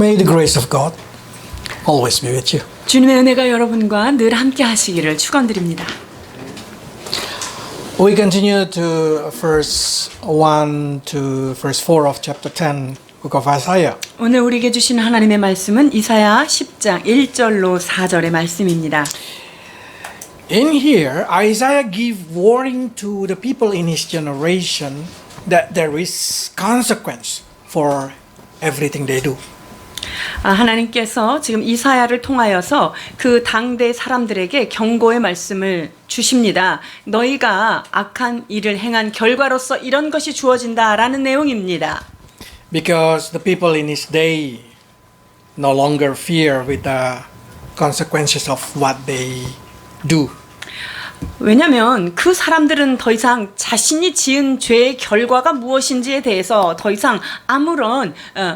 May the grace of God always be with you. 주님의 은혜가 여러분과 늘 함께 하시기를 축원드립니다. We continue to verse 1 to verse 4 of chapter 10, book of Isaiah. 오늘 우리에게 주신 하나님의 말씀은 이사야 10장 1절로 4절의 말씀입니다. In here, Isaiah gives warning to the people in his generation that there is consequence for everything they do. 하나님께서 지금 이사야를 통하여서 그 당대 사람들에게 경고의 말씀을 주십니다. 너희가 악한 일을 행한 결과로서 이런 것이 주어진다라는 내용입니다. Because the people in his day no longer fear with the consequences of what they do. 왜냐하면 그 사람들은 더 이상 자신이 지은 죄의 결과가 무엇인지에 대해서 더 이상 아무런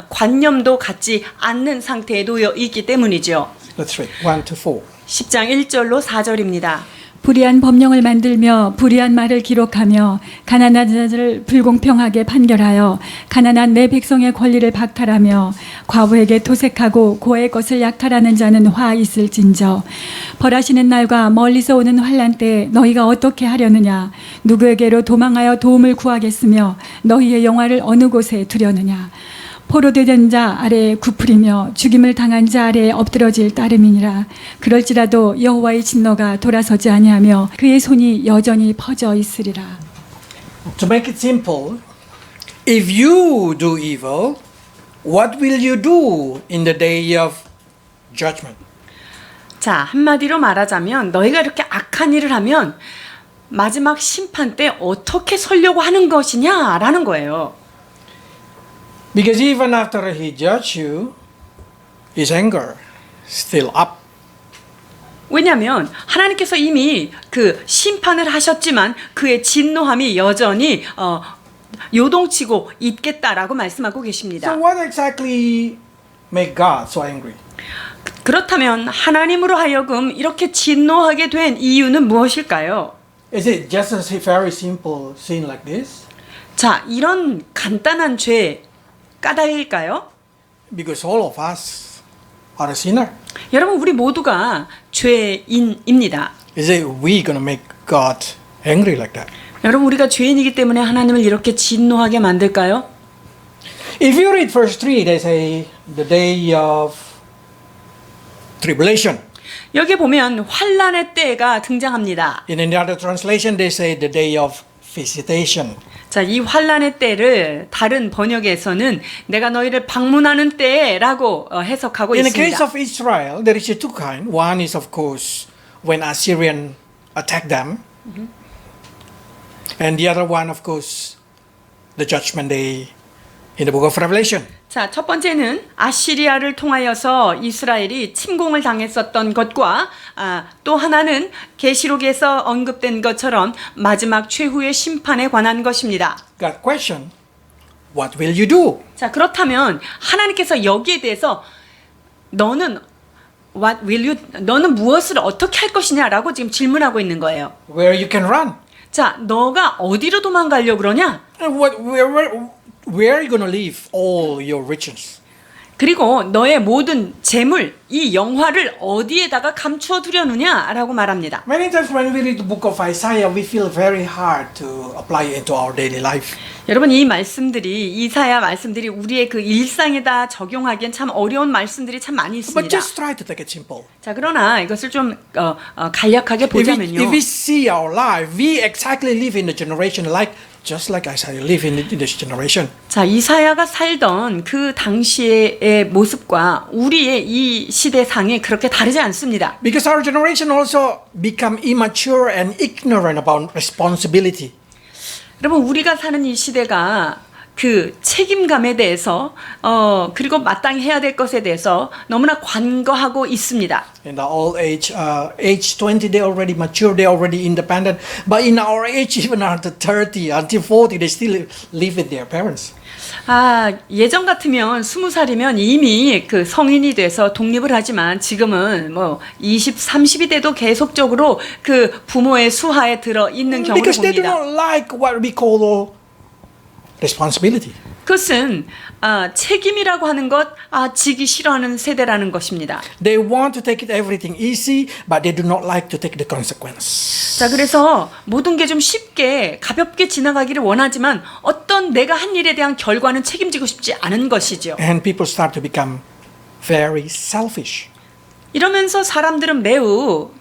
관념도 갖지 않는 상태에 놓여 있기 때문이죠. Let's read 1 to 4. 10장 1절로 4절입니다. 불의한 법령을 만들며 불의한 말을 기록하며 가난한 자들을 불공평하게 판결하여 가난한 내 백성의 권리를 박탈하며 과부에게 토색하고 고의 것을 약탈하는 자는 화 있을진저 벌하시는 날과 멀리서 오는 환난 때에 너희가 어떻게 하려느냐 누구에게로 도망하여 도움을 구하겠으며 너희의 영화를 어느 곳에 두려느냐 포로된 자 아래에 굽으리며 죽임을 당한 자 아래에 엎드러질 따름이니라. 그럴지라도 여호와의 진노가 돌아서지 아니하며 그의 손이 여전히 퍼져 있으리라. To make it simple, if you do evil, what will you do in the day of judgment? 자, 한마디로 말하자면 너희가 이렇게 악한 일을 하면 마지막 심판 때 어떻게 서려고 하는 것이냐라는 거예요. Because even after he judged you, his anger still up. 왜냐하면 하나님께서 이미 그 심판을 하셨지만 그의 진노함이 여전히 요동치고 있겠다라고 말씀하고 계십니다. So what exactly made God so angry? 그렇다면 하나님으로 하여금 이렇게 진노하게 된 이유는 무엇일까요? Is it just a very simple sin like this? 자, 이런 간단한 죄 까닭일까요? Because all of us are a sinner. 여러분, 우리 모두가 죄인입니다. Is it we gonna make God angry like that? 여러분, 우리가 죄인이기 때문에 하나님을 이렇게 진노하게 만들까요? If you read verse 3, they say the day of tribulation. 여기 보면 환난의 때가 등장합니다. In another translation, they say the day of visitation. 자, 이 환난의 때를 다른 번역에서는 내가 너희를 방문하는 때라고 해석하고 In the 있습니다. case of Israel, there is two kinds. One is, of course, when Assyrian attack them, and the other one, of course, the judgment day in the book of Revelation. 자, 첫 번째는 아시리아를 통하여서 이스라엘이 침공을 당했었던 것과 또 하나는 계시록에서 언급된 것처럼 마지막 최후의 심판에 관한 것입니다. God question, what will you do? 자, 그렇다면 하나님께서 여기에 대해서 너는 무엇을 어떻게 할 것이냐라고 지금 질문하고 있는 거예요. Where you can run? 자, 너가 어디로 도망가려고 그러냐? And where are you going to leave all your riches? 그리고 너의 모든 재물, 이 영화를 어디에다가 감추어 두려느냐라고 말합니다. Many times when we read the book of Isaiah, we feel very hard to apply it into our daily life. 여러분, 이 말씀들이 이사야 말씀들이 우리의 그 일상에다 적용하기엔 참 어려운 말씀들이 참 많이 But 있습니다. just try to take it simple. 자, 그러나 이것을 좀 간략하게 보자면요. If we see our life, we exactly live in a generation just like Isaiah live in this generation. 자, 이사야가 살던 그 당시의 모습과 우리의 이 시대상이 그렇게 다르지 않습니다. Because our generation also become immature and ignorant about responsibility. 여러분, 우리가 사는 이 시대가 그 책임감에 대해서 그리고 마땅히 해야 될 것에 대해서 너무나 관거하고 있습니다. In the old age 20, they already mature, they already independent. But in our age, even after 30, until 40, they still live with their parents. 예전 같으면 20살이면 이미 그 성인이 돼서 독립을 하지만 지금은 뭐 20, 30이 돼도 계속적으로 그 부모의 수하에 들어 있는 경우를 Because they do 봅니다. not like what we call responsibility. 그것은 책임이라고 하는 것, 지기 싫어하는 세대라는 것입니다. They want to take it everything easy, but they do not like to take the consequence. 자, 그래서 모든 게 좀 쉽게 가볍게 지나가기를 원하지만 어떤 내가 한 일에 대한 결과는 책임지고 싶지 않은 것이죠. And people start to become very selfish. 이러면서 사람들은 매우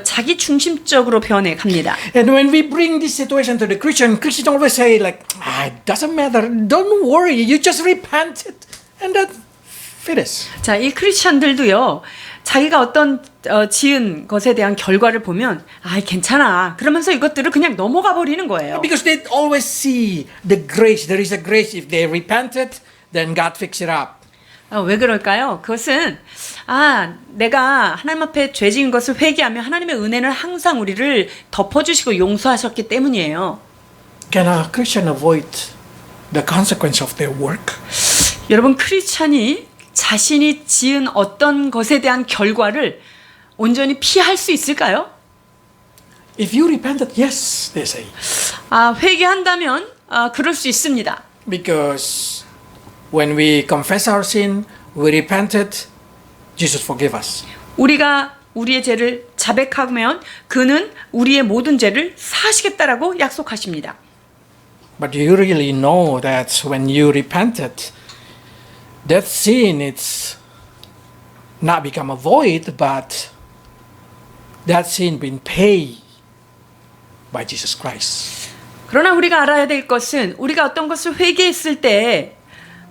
자기 중심적으로 변해갑니다. And when we bring this situation to the Christians always say like, it doesn't matter, don't worry, you just repent it, and that finishes. 자, 이 크리스천들도요, 자기가 어떤 지은 것에 대한 결과를 보면, 괜찮아. 그러면서 이것들을 그냥 넘어가 버리는 거예요. Because they always see the grace. There is a grace. If they repented, then God fix it up. 왜 그럴까요? 그것은 내가 하나님 앞에 죄 지은 것을 회개하면 하나님의 은혜는 항상 우리를 덮어주시고 용서하셨기 때문이에요. Can a Christian avoid the consequence of their work? 여러분, 크리스찬이 자신이 지은 어떤 것에 대한 결과를 온전히 피할 수 있을까요? If you repented, yes, they say. 회개한다면 그럴 수 있습니다. Because when we confess our sin, we repented, Jesus forgive us. 우리가 우리의 죄를 자백하면 그는 우리의 모든 죄를 사하시겠다라고 약속하십니다. But you really know that when you repented, that sin it's not become a void, but that sin been paid by Jesus Christ. 그러나 우리가 알아야 될 것은 우리가 어떤 것을 회개했을 때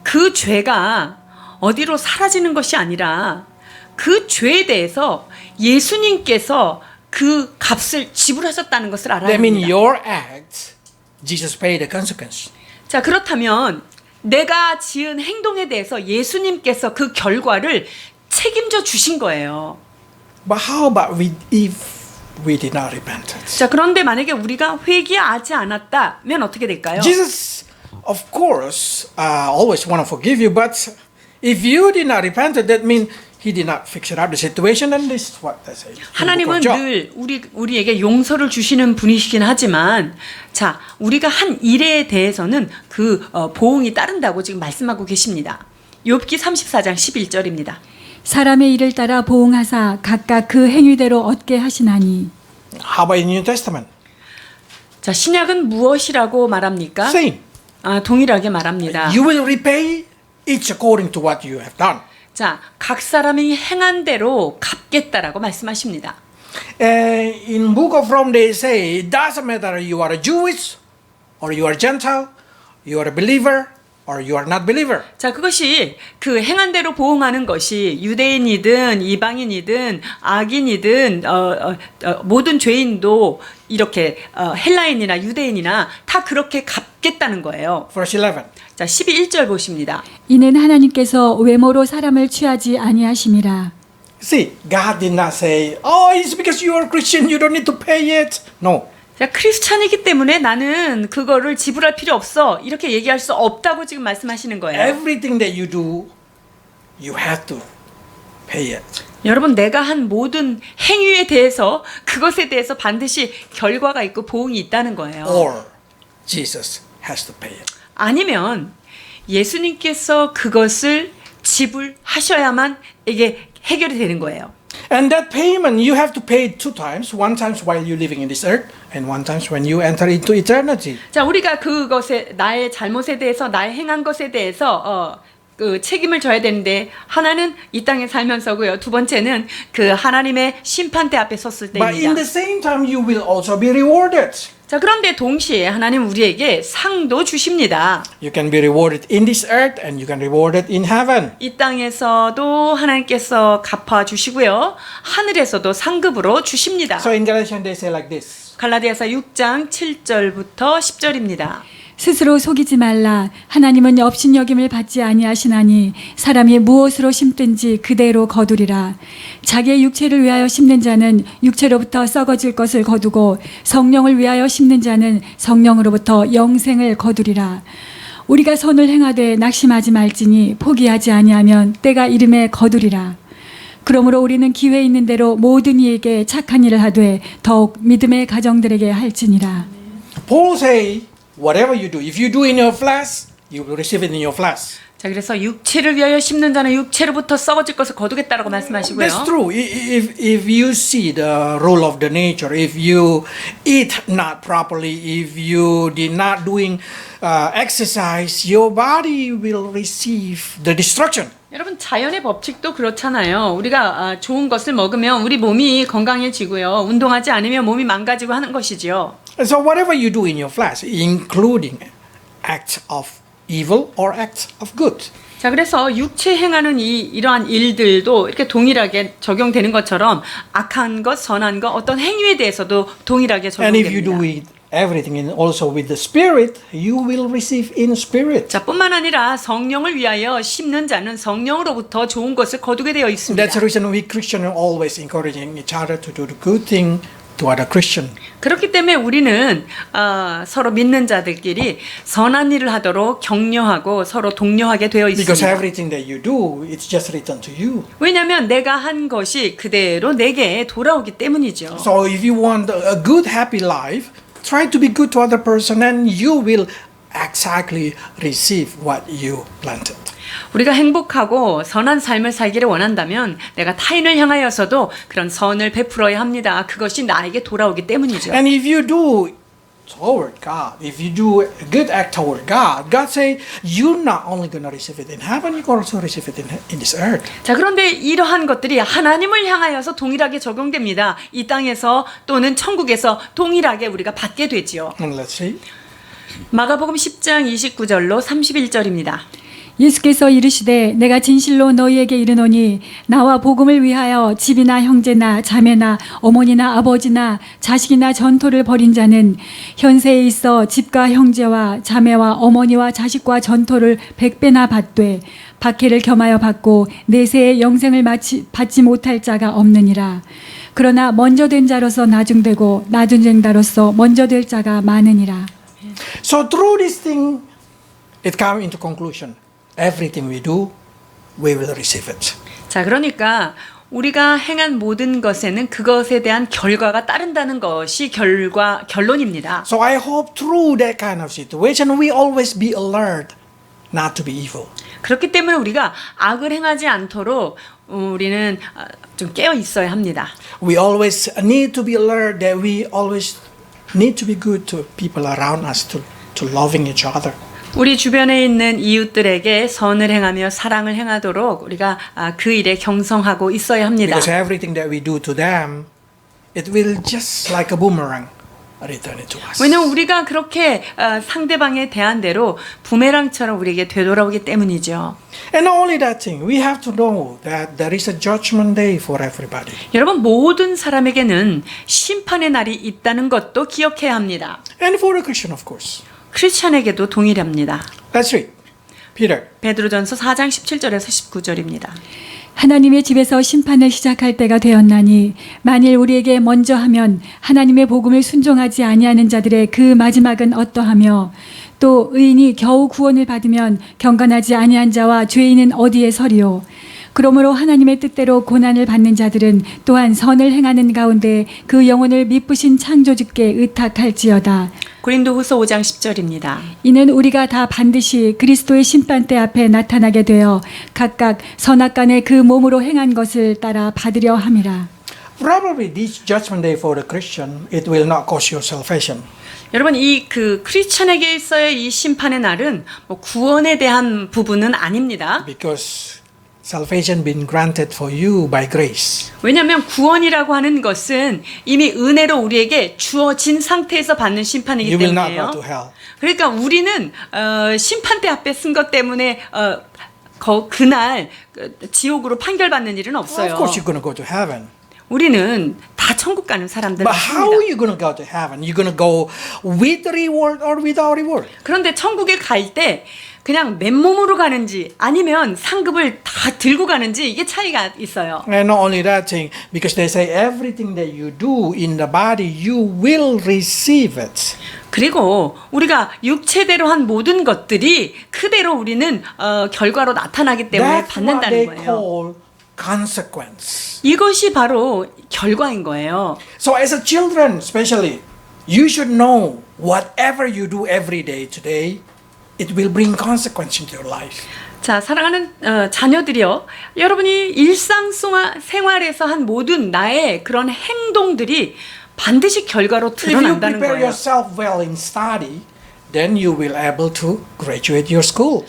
그 죄가 어디로 사라지는 것이 아니라 그 죄에 대해서 예수님께서 그 값을 지불하셨다는 것을 알아야 That means 합니다. your act, Jesus paid the consequence. 자, 그렇다면 내가 지은 행동에 대해서 예수님께서 그 결과를 책임져 주신 거예요. But how about if we did not repent? 자, 그런데 만약에 우리가 회개하지 않았다면 어떻게 될까요? Jesus, of course, always want to forgive you, but if you did not repent, that means He did not fix it up the situation, and this is what they say. 하나님은 늘 우리에게 용서를 주시는 분이시긴 하지만, 자, 우리가 한 일에 대해서는 그 보응이 따른다고 지금 말씀하고 계십니다. 욥기 34장 11절입니다. 사람의 일을 따라 보응하사 각각 그 행위대로 얻게 하시나니. How about in New Testament? 자, 신약은 무엇이라고 말합니까? Same. 동일하게 말합니다. You will repay each according to what you have done. 자, 각 사람이 행한 대로 갚겠다라고 말씀하십니다. In Book of Rome, they say it doesn't matter you are a Jewish or you are Gentile, you are a believer or you are not believer. 자, 그것이 그 행한 대로 보응하는 것이 유대인이든 이방인이든 악인이든 모든 죄인도 이렇게 헬라인이나 유대인이나 다 그렇게 갚겠다는 거예요. Verse 11. 자, 12절 보십니다. 이는 하나님께서 외모로 사람을 취하지 아니하심이라. See, God did not say, oh, it's because you are Christian, you don't need to pay it. No. 자, 크리스찬이기 때문에 나는 그거를 지불할 필요 없어. 이렇게 얘기할 수 없다고 지금 말씀하시는 거예요. Everything that you do, you have to pay it. 여러분, 내가 한 모든 행위에 대해서 그것에 대해서 반드시 결과가 있고 보응이 있다는 거예요. Or Jesus has to pay it. 아니면 예수님께서 그것을 지불하셔야만 이게 해결이 되는 거예요. And that payment you have to pay it 2 times. 1 time while you're living in this earth, and 1 time when you enter into eternity. 자, 우리가 그것에 나의 잘못에 대해서 나의 행한 것에 대해서 그 책임을 져야 되는데 하나는 이 땅에 살면서고요. 두 번째는 그 하나님의 심판대 앞에 섰을 But in 때입니다. the same time, you will also be rewarded. 자, 그런데 동시에 하나님 우리에게 상도 주십니다. You can be rewarded in this earth, and you can be rewarded in heaven. 이 땅에서도 하나님께서 갚아 주시고요. 하늘에서도 상급으로 주십니다. So in Galatians, they say like this. 갈라디아서 6장 7절부터 10절입니다. 스스로 속이지 말라. 하나님은 업신여김을 받지 아니하시나니 사람이 무엇으로 심든지 그대로 거두리라. 자기의 육체를 위하여 심는 자는 육체로부터 썩어질 것을 거두고 성령을 위하여 심는 자는 성령으로부터 영생을 거두리라. 우리가 선을 행하되 낙심하지 말지니 포기하지 아니하면 때가 이름에 거두리라. 그러므로 우리는 기회 있는 대로 모든 이에게 착한 일을 하되 더욱 믿음의 가정들에게 할지니라. Paul say, whatever you do, if you do in your flesh, you will receive it in your flesh. 자, 그래서 육체를 위하여 심는 자는 육체로부터 썩어질 것을 거두겠다라고 말씀하시고요. That's true. If you see the rule of the nature, if you eat not properly, if you did not doing exercise, your body will receive the destruction. 여러분 자연의 법칙도 그렇잖아요. 우리가 좋은 것을 먹으면 우리 몸이 건강해지고요. 운동하지 않으면 몸이 망가지고 하는 것이지요. And so whatever you do in your flesh, including acts of evil or acts of good. 자, 그래서 육체 행하는 이러한 일들도 이렇게 동일하게 적용되는 것처럼 악한 것, 선한 것, 어떤 행위에 대해서도 동일하게 And if you do 적용됩니다. it everything in also with the spirit, you will receive in spirit. 자, 뿐만 아니라 성령을 위하여 심는 자는 성령으로부터 좋은 것을 거두게 되어 있습니다. That's the reason we Christians are always encouraging each other to do the good thing to other Christian. 그렇기 때문에 우리는 서로 믿는 자들끼리 선한 일을 하도록 격려하고 서로 독려하게 되어 Because 있습니다. everything that you do, it's just written to you. 왜냐하면 내가 한 것이 그대로 내게 돌아오기 때문이죠. So if you want a good, happy life, try to be good to other person, and you will exactly receive what you planted. 우리가 행복하고 선한 삶을 살기를 원한다면 내가 타인을 향하여서도 그런 선을 베풀어야 합니다. 그것이 나에게 돌아오기 때문이죠. And if you do toward God, if you do a good act toward God, God say you're not only going to receive it in heaven, you can also receive it in this earth. 자, 그런데 이러한 것들이 하나님을 향하여서 동일하게 적용됩니다. 이 땅에서 또는 천국에서 동일하게 우리가 받게 되지요. And let's see. 마가복음 10장 29절로 31절입니다. 예수께서 이르시되 내가 진실로 너희에게 이르노니 나와 복음을 위하여 집이나 형제나 자매나 어머니나 아버지나 자식이나 전토를 벌인 자는 현세에 있어 집과 형제와 자매와 어머니와 자식과 전토를 100배나 받되 박해를 겸하여 받고 내세의 영생을 받지 못할 자가 없느니라. 그러나 먼저 된 자로서 나중되고 나중된 자로서 먼저 될 자가 많으니라. So through this thing, it comes into conclusion. Everything we do, we will receive it. 자, 그러니까 우리가 행한 모든 것에는 그것에 대한 결과가 따른다는 것이 결론입니다. So I hope through that kind of situation, we always be alert not to be evil. 그렇기 때문에 우리가 악을 행하지 않도록 우리는 좀 깨어 있어야 합니다. We always need to be alert that we always need to be good to people around us, to loving each other. 우리 주변에 있는 이웃들에게 선을 행하며 사랑을 행하도록 우리가 그 일에 경성하고 있어야 합니다. Because everything that we do to them, it will just like a boomerang return it to us. 왜냐하면 우리가 그렇게 상대방에 대한 대로 부메랑처럼 우리에게 되돌아오기 때문이죠. And not only that thing, we have to know that there is a judgment day for everybody. 여러분, 모든 사람에게는 심판의 날이 있다는 것도 기억해야 합니다. And for a Christian, of course. 크리스천에게도 동일합니다. Let's read. Peter. 베드로전서 4장 17절에서 19절입니다. 하나님의 집에서 심판을 시작할 때가 되었나니 만일 우리에게 먼저 하면 하나님의 복음을 순종하지 아니하는 자들의 그 마지막은 어떠하며 또 의인이 겨우 구원을 받으면 경건하지 아니한 자와 죄인은 어디에 서리요. 그러므로 하나님의 뜻대로 고난을 받는 자들은 또한 선을 행하는 가운데 그 영혼을 미쁘신 창조주께 의탁할지어다. 고린도후서 5장 10절입니다. 이는 우리가 다 반드시 그리스도의 심판대 앞에 나타나게 되어 각각 선악간에 그 몸으로 행한 것을 따라 받으려 함이라. Probably this judgment day for the Christian, it will not cost you salvation. 여러분, 이 크리스천에게 있어의 이 심판의 날은 뭐 구원에 대한 부분은 아닙니다. Because salvation been granted for you by grace. 왜냐하면 구원이라고 하는 것은 이미 은혜로 우리에게 주어진 상태에서 받는 심판이기 You will not 때문에요. go to hell. 그러니까 우리는 심판대 앞에 쓴 것 때문에 그날 지옥으로 판결받는 일은 없어요. Of course you're going to go to heaven. 우리는 다 천국 가는 사람들 But how 맞습니다. are you going to go to heaven? You're going to go with reward or without reward? 그런데 천국에 갈 때 그냥 맨몸으로 가는지 아니면 상급을 다 들고 가는지 이게 차이가 있어요. And not only that thing, because they say everything that you do in the body, you will receive it. 그리고 우리가 육체대로 한 모든 것들이 그대로 우리는 결과로 나타나기 때문에 That's what they 받는다는 거예요. call consequence. 이것이 바로 결과인 거예요. So as a children, especially You should know whatever you do every day today, it will bring consequence into your life. 자, 사랑하는 자녀들이요. 여러분이 생활에서 한 모든 나의 그런 행동들이 반드시 결과로 If you 드러난다는 prepare 거예요. yourself well in study, then you will able to graduate your school.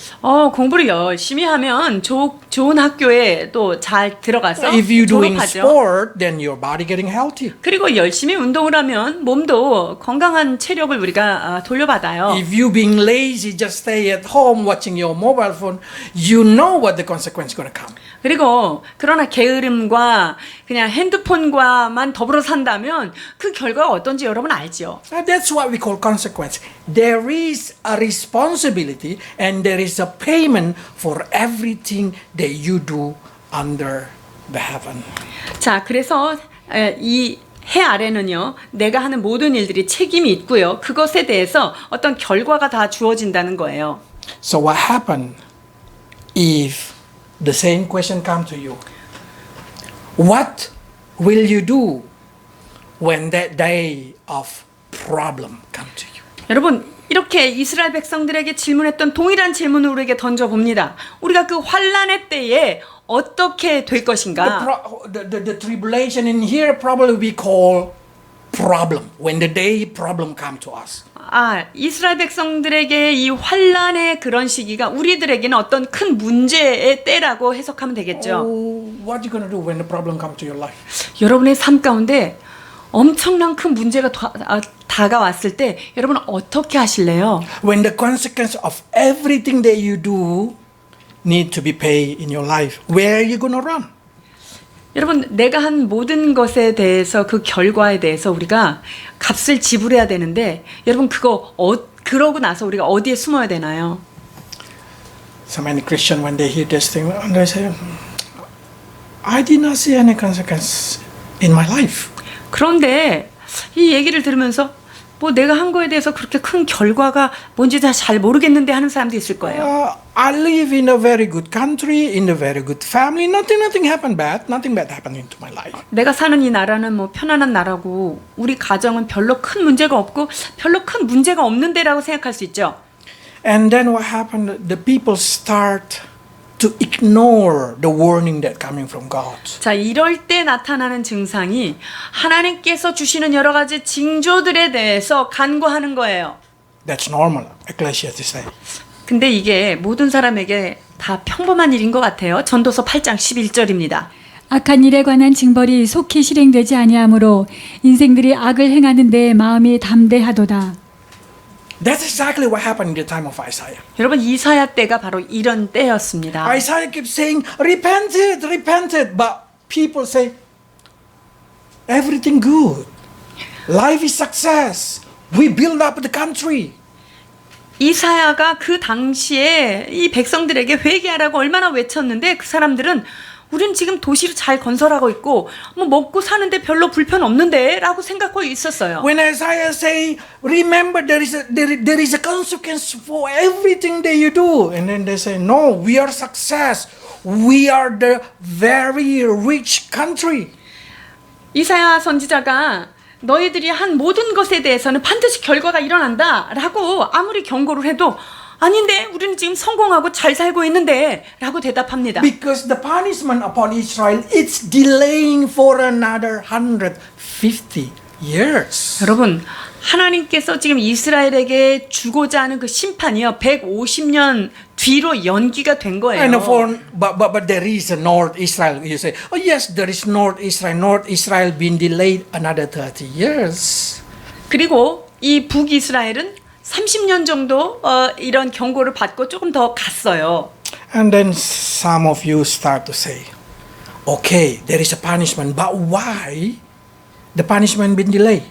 공부를 열심히 하면 좋은 학교에 또 잘 들어가서 If you doing 졸업하죠. sport, then your body getting healthy. 그리고 열심히 운동을 하면 몸도 건강한 체력을 우리가 돌려받아요. If you being lazy, just stay at home watching your mobile phone, you know what the consequence going to come. 그리고 그러나 게으름과 그냥 핸드폰과만 더불어 산다면 그 결과가 어떤지 여러분 알죠? And that's what we call consequence. There is a responsibility and there is a payment for everything that you do under the heaven. 자, 그래서 이 해 아래는요, 내가 하는 모든 일들이 책임이 있고요. 그것에 대해서 어떤 결과가 다 주어진다는 거예요. So what happened if the same question come to you? What will you do when that day of problem come to you? 여러분, 이렇게 이스라엘 백성들에게 질문했던 동일한 질문을 우리에게 던져봅니다. 우리가 그 환란의 때에 어떻게 될 것인가? The tribulation in here probably we call problem when the day problem come to us. 이스라엘 백성들에게 이 환란의 그런 시기가 우리들에게는 어떤 큰 문제의 때라고 해석하면 되겠죠. What are you going to do when the problem come to your life? 여러분의 삶 가운데 엄청난 큰 문제가 다가왔을 때 여러분 어떻게 하실래요? When the consequence of everything that you do need to be paid in your life, where are you going to run? 여러분, 내가 한 모든 것에 대해서 그 결과에 대해서 우리가 값을 지불해야 되는데 여러분 그러고 나서 우리가 어디에 숨어야 되나요? So many Christians when they hear this thing, they say, I did not see any consequence in my life. 그런데 이 얘기를 들으면서 뭐 내가 한 거에 대해서 그렇게 큰 결과가 뭔지 다 잘 모르겠는데 하는 사람도 있을 거예요. I live in a very good country, in a very good family. Nothing happened bad. Nothing bad happened into my life. 내가 사는 이 나라는 뭐 편안한 나라고 우리 가정은 별로 큰 문제가 없고 별로 큰 문제가 없는데라고 생각할 수 있죠. And then what happened? The people start to ignore the warning that coming from God. 자, 이럴 때 나타나는 증상이 하나님께서 주시는 여러 가지 징조들에 대해서 간과하는 거예요. That's normal, Ecclesiastes say. 근데 이게 모든 사람에게 다 평범한 일인 것 같아요. 전도서 8장 11절입니다. 악한 일에 관한 징벌이 속히 실행되지 아니하므로 인생들이 악을 행하는 데 마음이 담대하도다. That's exactly what happened in the time of Isaiah. 여러분, 이사야 때가 바로 이런 때였습니다. Isaiah keeps saying, repented, but people say, everything good. Life is success. We build up the country. 이사야가 그 당시에 이 백성들에게 회개하라고 얼마나 외쳤는데 그 사람들은 우린 지금 도시를 잘 건설하고 있고 뭐 먹고 사는데 별로 불편 없는데 라고 생각하고 있었어요. When Isaiah say, remember there is a consequence for everything that you do. And then they say, no, we are success. We are the very rich country. 이사야 선지자가 너희들이 한 모든 것에 대해서는 반드시 결과가 일어난다 라고 아무리 경고를 해도 아닌데 우리는 지금 성공하고 잘 살고 있는데 라고 대답합니다. Because the punishment upon Israel, it's delaying for another 150 years. 여러분, 하나님께서 지금 이스라엘에게 주고자 하는 그 심판이요 150년 뒤로 연기가 된 거예요. And but there is a North Israel. You say, oh yes, there is North Israel. North Israel been delayed another 30 years. 그리고 이 북이스라엘은 30년 정도 이런 경고를 받고 조금 더 갔어요. And then some of you start to say, okay, there is a punishment, but why the punishment been delayed?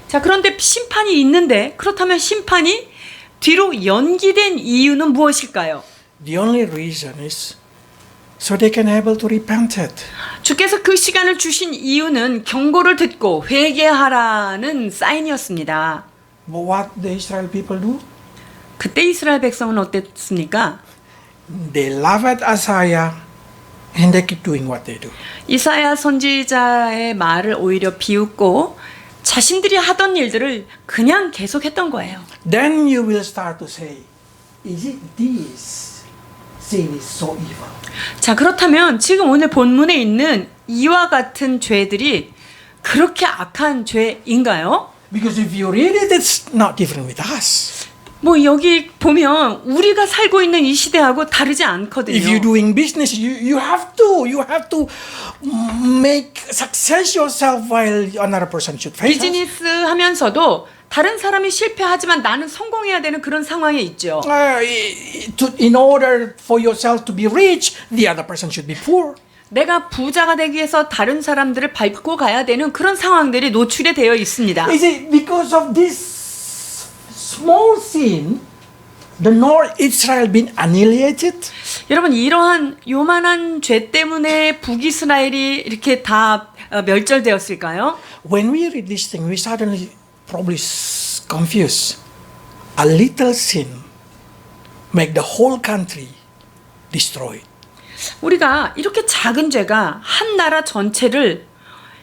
자, 그런데 심판이 있는데 그렇다면 심판이 뒤로 연기된 이유는 무엇일까요? The only reason is so they can able to repent it. 주께서 그 시간을 주신 이유는 경고를 듣고 회개하라는 사인이었습니다. But what the Israel people do? 그때 이스라엘 백성은 어땠습니까? They laugh at Isaiah and they keep doing what they do. 이사야 선지자의 말을 오히려 비웃고 자신들이 하던 일들을 그냥 계속했던 거예요. Then you will start to say, is it this sin is so evil? 자, 그렇다면 지금 오늘 본문에 있는 이와 같은 죄들이 그렇게 악한 죄인가요? Because if you read it, it's not different with us. 뭐 여기 보면 우리가 살고 있는 이 시대하고 다르지 않거든요. If you're doing business, you have to make success yourself while another person should fail. 비즈니스 하면서도 다른 사람이 실패하지만 나는 성공해야 되는 그런 상황에 있죠. In order for yourself to be rich, the other person should be poor. 내가 부자가 되기 위해서 다른 사람들을 밟고 가야 되는 그런 상황들이 노출이 되어 있습니다. Is it because of this small sin, the North Israel been annihilated? 여러분, 이러한 요만한 죄 때문에 북이스라엘이 이렇게 다 멸절되었을까요? When we read this thing, we suddenly probably confused. A little sin make the whole country destroyed. 우리가 이렇게 작은 죄가 한 나라 전체를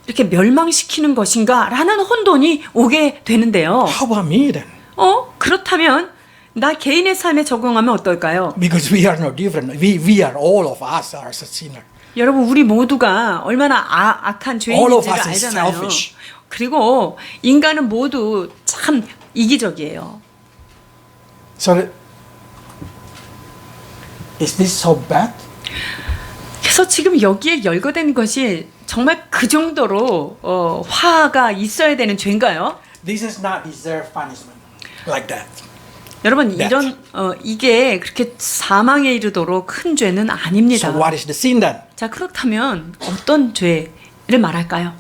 이렇게 멸망시키는 것인가 라는 혼돈이 오게 되는데요. How about me then? 그렇다면 나 개인의 삶에 적용하면 어떨까요? Because we are no different. We are all of us are a sinner. 여러분, 우리 모두가 얼마나 악한 All of 죄인인지를 us is 알잖아요. selfish. 그리고 인간은 모두 참 이기적이에요. So, is this so bad? 그래서 지금 여기에 열거된 것이 정말 그 정도로 화가 있어야 되는 죄인가요? This is not deserve punishment like that. 여러분, That. 이런 이게 그렇게 사망에 이르도록 큰 죄는 아닙니다. So what is the sin then? 자, 그렇다면 어떤 죄를 말할까요?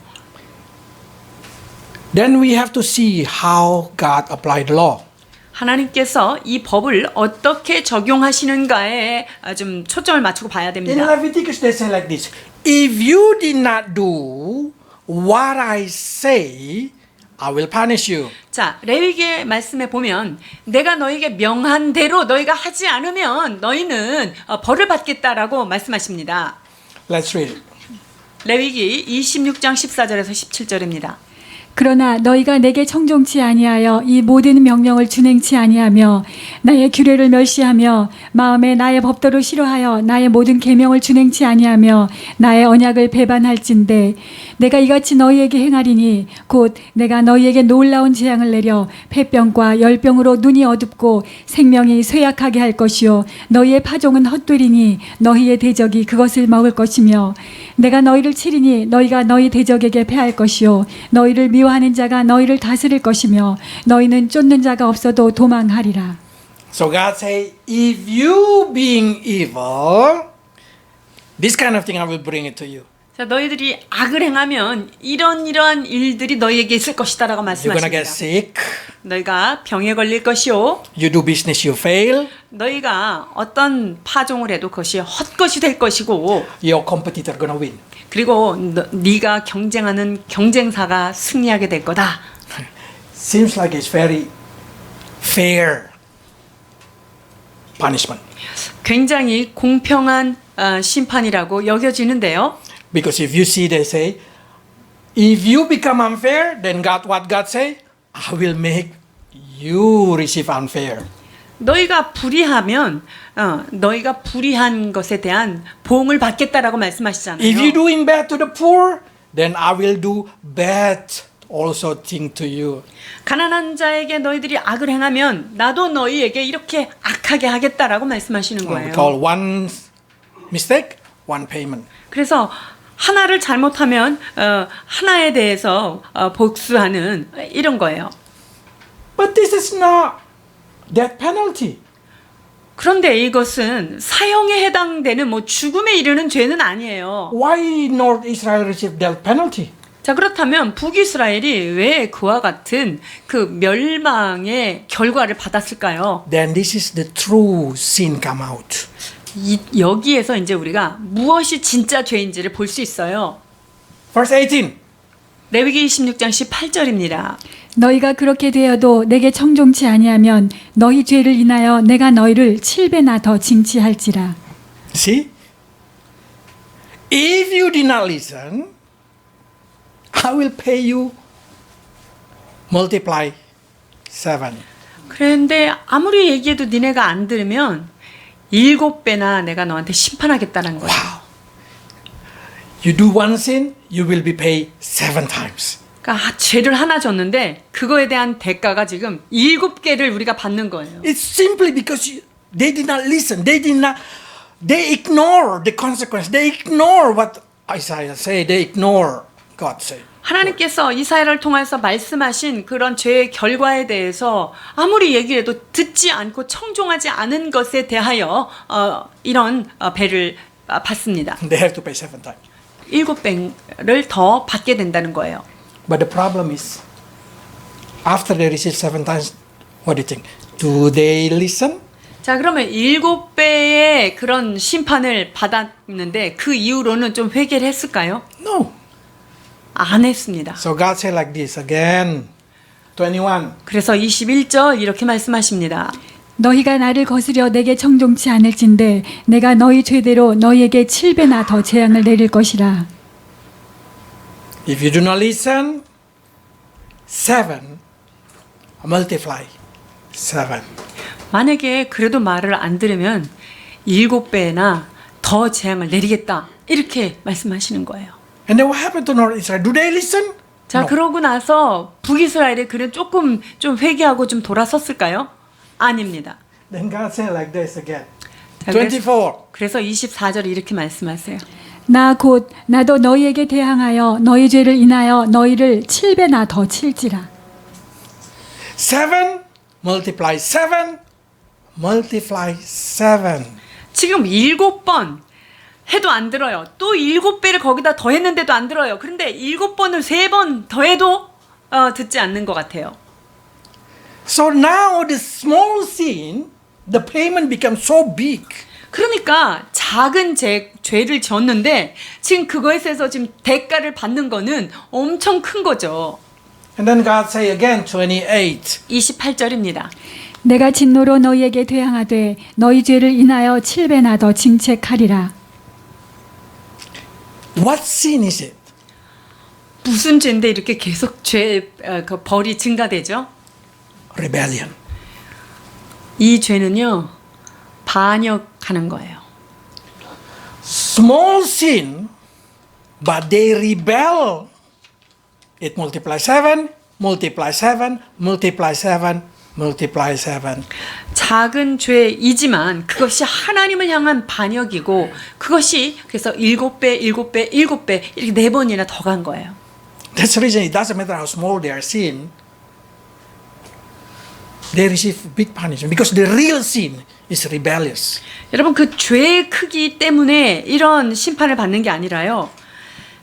Then we have to see how God applied the law. 하나님께서 이 법을 어떻게 적용하시는가에 좀 초점을 맞추고 봐야 In 됩니다. Leviticus they say like this: If you did not do what I say, I will punish you. 자, 레위기의 말씀에 보면 내가 너에게 명한 대로 너희가 하지 않으면 너희는 벌을 받겠다라고 말씀하십니다. Let's read it. 레위기 26장 14절에서 17절입니다. 그러나 너희가 내게 청종치 아니하여 이 모든 명령을 준행치 아니하며 나의 규례를 멸시하며 마음에 나의 법도를 싫어하여 나의 모든 계명을 준행치 아니하며 나의 언약을 배반할진대 내가 이같이 너희에게 행하리니 곧 내가 너희에게 놀라운 재앙을 내려 폐병과 열병으로 눈이 어둡고 생명이 쇠약하게 할 것이요 너희의 파종은 헛되리니 너희의 대적이 그것을 먹을 것이며 내가 너희를 치리니 너희가 너희 대적에게 패할 것이요 너희를 미워하는 자가 너희를 다스릴 것이며 너희는 쫓는 자가 없어도 도망하리라. So God say, if you being evil, this kind of thing I will bring it to you. 자, 너희들이 악을 행하면 이러한 일들이 너희에게 있을 것이다라고 You're gonna get 말씀하십니다. sick. 너희가 병에 걸릴 것이요 You do business, you fail. 너희가 어떤 파종을 해도 그것이 헛것이 될 것이고 Your competitor gonna win. 그리고 네가 경쟁하는 경쟁사가 승리하게 될 거다. Seems like it's very fair punishment. 굉장히 공평한 심판이라고 여겨지는데요. Because if you see, they say, if you become unfair, then what God say? I will make you receive unfair. 너희가 불의하면 너희가 불의한 것에 대한 보응을 받겠다라고 말씀하시잖아요. If you're doing bad to the poor, then I will do bad also thing to you. 가난한 자에게 너희들이 악을 행하면 나도 너희에게 이렇게 악하게 하겠다라고 말씀하시는 We 거예요. call one mistake, one payment. 그래서 하나를 잘못하면 하나에 대해서 복수하는 이런 거예요. But this is not death penalty. 그런데 이것은 사형에 해당되는 뭐 죽음에 이르는 죄는 아니에요. Why North Israel received death penalty? 자, 그렇다면 북이스라엘이 왜 그와 같은 그 멸망의 결과를 받았을까요? Then this is the true sin come out. 여기에서 이제 우리가 무엇이 진짜 죄인지를 볼 수 있어요. Verse 18. 레위기 26장 18절입니다. 너희가 그렇게 되어도 내게 청종치 아니하면 너희 죄를 인하여 내가 너희를 7배나 더 징치할지라. See? If you did not listen, I will pay you multiply 7. 그런데 아무리 얘기해도 니네가 안 들으면 7배나 내가 너한테 심판하겠다는 거예요. Wow. You do one sin, you will be paid 7 times. 그러니까 죄를 하나 줬는데 그거에 대한 대가가 지금 7개를 우리가 받는 거예요. It's simply because they did not listen. They ignore the consequence. They ignore what Isaiah say. They ignore God say. 하나님께서 이사야를 통해서 말씀하신 그런 죄의 결과에 대해서 아무리 얘기해도 듣지 않고 청종하지 않은 것에 대하여 이런 배를 받습니다. They have to pay 7 times. 7배를 더 받게 된다는 거예요. But the problem is, after they receive 7 times, what do you think? Do they listen? 자, 그러면 7배의 그런 심판을 받았는데 그 이후로는 좀 회개를 했을까요? No. 안 했습니다. So God said like this again, 21. 그래서 21절 이렇게 말씀하십니다. 너희가 나를 거스려 내게 청종치 않을진대 내가 너희 죄대로 너희에게 7배나 더 재앙을 내릴 것이라. If you do not listen, 7 multiply 7. 만약에 그래도 말을 안 들으면 7배나 더 재앙을 내리겠다. 이렇게 말씀하시는 거예요. And then what happened to North Israel? Do they listen? 자, No. 그러고 나서 북이스라엘의 그는 조금 좀 회개하고 좀 돌아섰을까요? 아닙니다. Then God said like this again. 자, 24. 그래서 24절에 이렇게 말씀하세요. 나 곧 나도 너희에게 대항하여 너희 죄를 인하여 너희를 7배나 더 칠지라. 7 multiply 7 multiply 7. 지금 7번 해도 안 들어요. 또 7배를 거기다 더했는데도 안 들어요. 그런데 7번을 3번 더해도 듣지 않는 것 같아요. So now the small sin, the payment becomes so big. 그러니까 작은 죄를 졌는데 지금 그거에 대해서 지금 대가를 받는 거는 엄청 큰 거죠. And then God say again, 28. 28절입니다. 내가 진노로 너희에게 대항하되 너희 죄를 인하여 7배나 더 징책하리라. What sin is it? 무슨 죄인데 이렇게 계속 그 벌이 증가되죠? Rebellion. 이 죄는요, 반역하는 거예요. Small sin, but they rebel. It multiply 7, multiply 7, multiply 7, multiply 7. 작은 죄이지만 그것이 하나님을 향한 반역이고 그것이 그래서 7배, 7배, 7배 이렇게 4번이나 더 간 거예요. That's the reason it doesn't matter how small their sin, they receive big punishment because the real sin is rebellious. 여러분 그 죄의 크기 때문에 이런 심판을 받는 게 아니라요.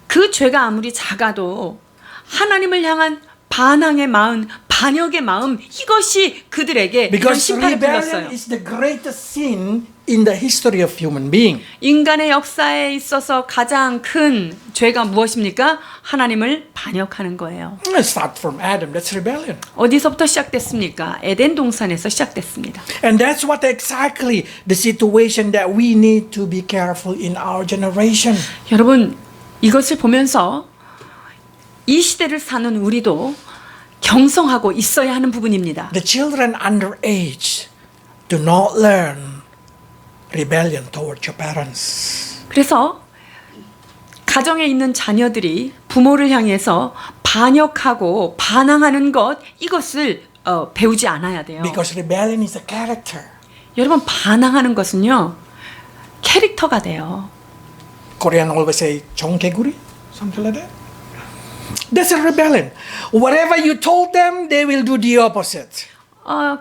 그 죄가 아무리 작아도 하나님을 향한 반항의 마음, 반역의 마음 이것이 그들에게 이런 Because 심판을 rebellion 불렀어요. is the greatest sin in the history of human being. 인간의 역사에 있어서 가장 큰 죄가 무엇입니까? 하나님을 반역하는 거예요. Let's start from Adam. That's rebellion. 어디서부터 시작됐습니까? 에덴 동산에서 시작됐습니다. And that's what exactly the situation that we need to be careful in our generation. 여러분 이것을 보면서 이 시대를 사는 우리도 경성하고 있어야 하는 부분입니다. The children underage do not learn rebellion towards your parents. 그래서 가정에 있는 자녀들이 부모를 향해서 반역하고 반항하는 것 이것을 배우지 않아야 돼요. Because rebellion is a character. 여러분 반항하는 것은요 캐릭터가 돼요. Korean always say 정개구리, something like that. That's a rebellion. Whatever you told them, they will do the opposite.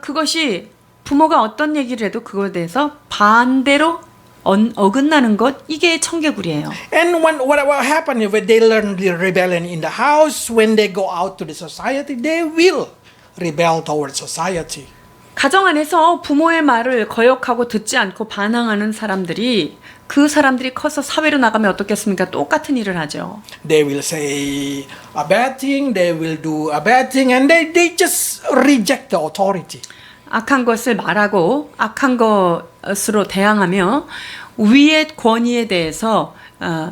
그것이 부모가 어떤 얘기를 해도 그거에 대해서 반대로 어긋나는 것 이게 청개구리예요. And what happens when they learn the rebellion in the house, when they go out to the society, they will rebel towards society. 가정 안에서 부모의 말을 거역하고 듣지 않고 반항하는 사람들이 그 사람들이 커서 사회로 나가면 어떻겠습니까? 똑같은 일을 하죠. They will say a bad thing, they will do a bad thing, and they just reject the authority. 악한 것을 말하고 악한 것으로 대항하며 위의 권위에 대해서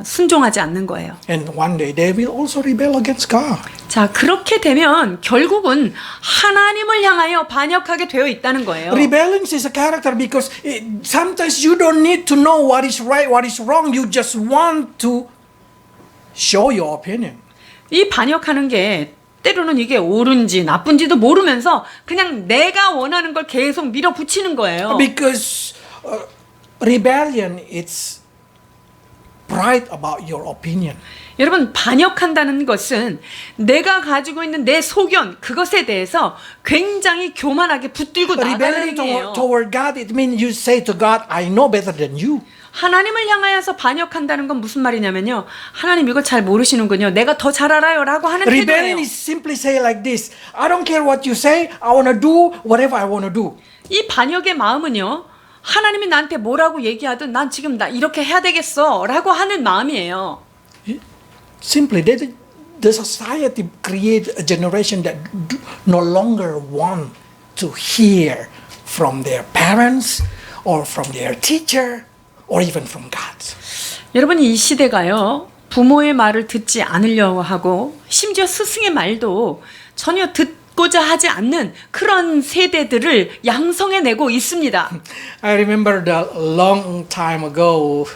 순종하지 않는 거예요. And one day they will also rebel against God. 자, 그렇게 되면 결국은 하나님을 향하여 반역하게 되어 있다는 거예요. Rebellion is a character because sometimes you don't need to know what is right, what is wrong. You just want to show your opinion. 이 반역하는 게 때로는 이게 옳은지 나쁜지도 모르면서 그냥 내가 원하는 걸 계속 밀어붙이는 거예요. Because rebellion is pride about your opinion. 여러분, 반역한다는 것은 내가 가지고 있는 내 소견, 그것에 대해서 굉장히 교만하게 붙들고 나가는 Rebellion 행위예요. toward God, it means you say to God, I know better than you. 하나님을 향하여서 반역한다는 건 무슨 말이냐면요. 하나님 이거 잘 모르시는군요. 내가 더 잘 알아요. 라고 하는 Rebellion 태도예요. is simply say like this. I don't care what you say. I want to do whatever I want to do. 이 반역의 마음은요. 하나님이 나한테 뭐라고 얘기하든 난 지금 나 이렇게 해야 되겠어. 라고 하는 마음이에요. Simply, the society create a generation that no longer want to hear from their parents or from their teacher or even from God. 여러분, 이 시대가요. 부모의 말을 듣지 않으려고 하고 심지어 스승의 말도 전혀 듣고자 하지 않는 그런 세대들을 양성해내고 있습니다. I remember the long time ago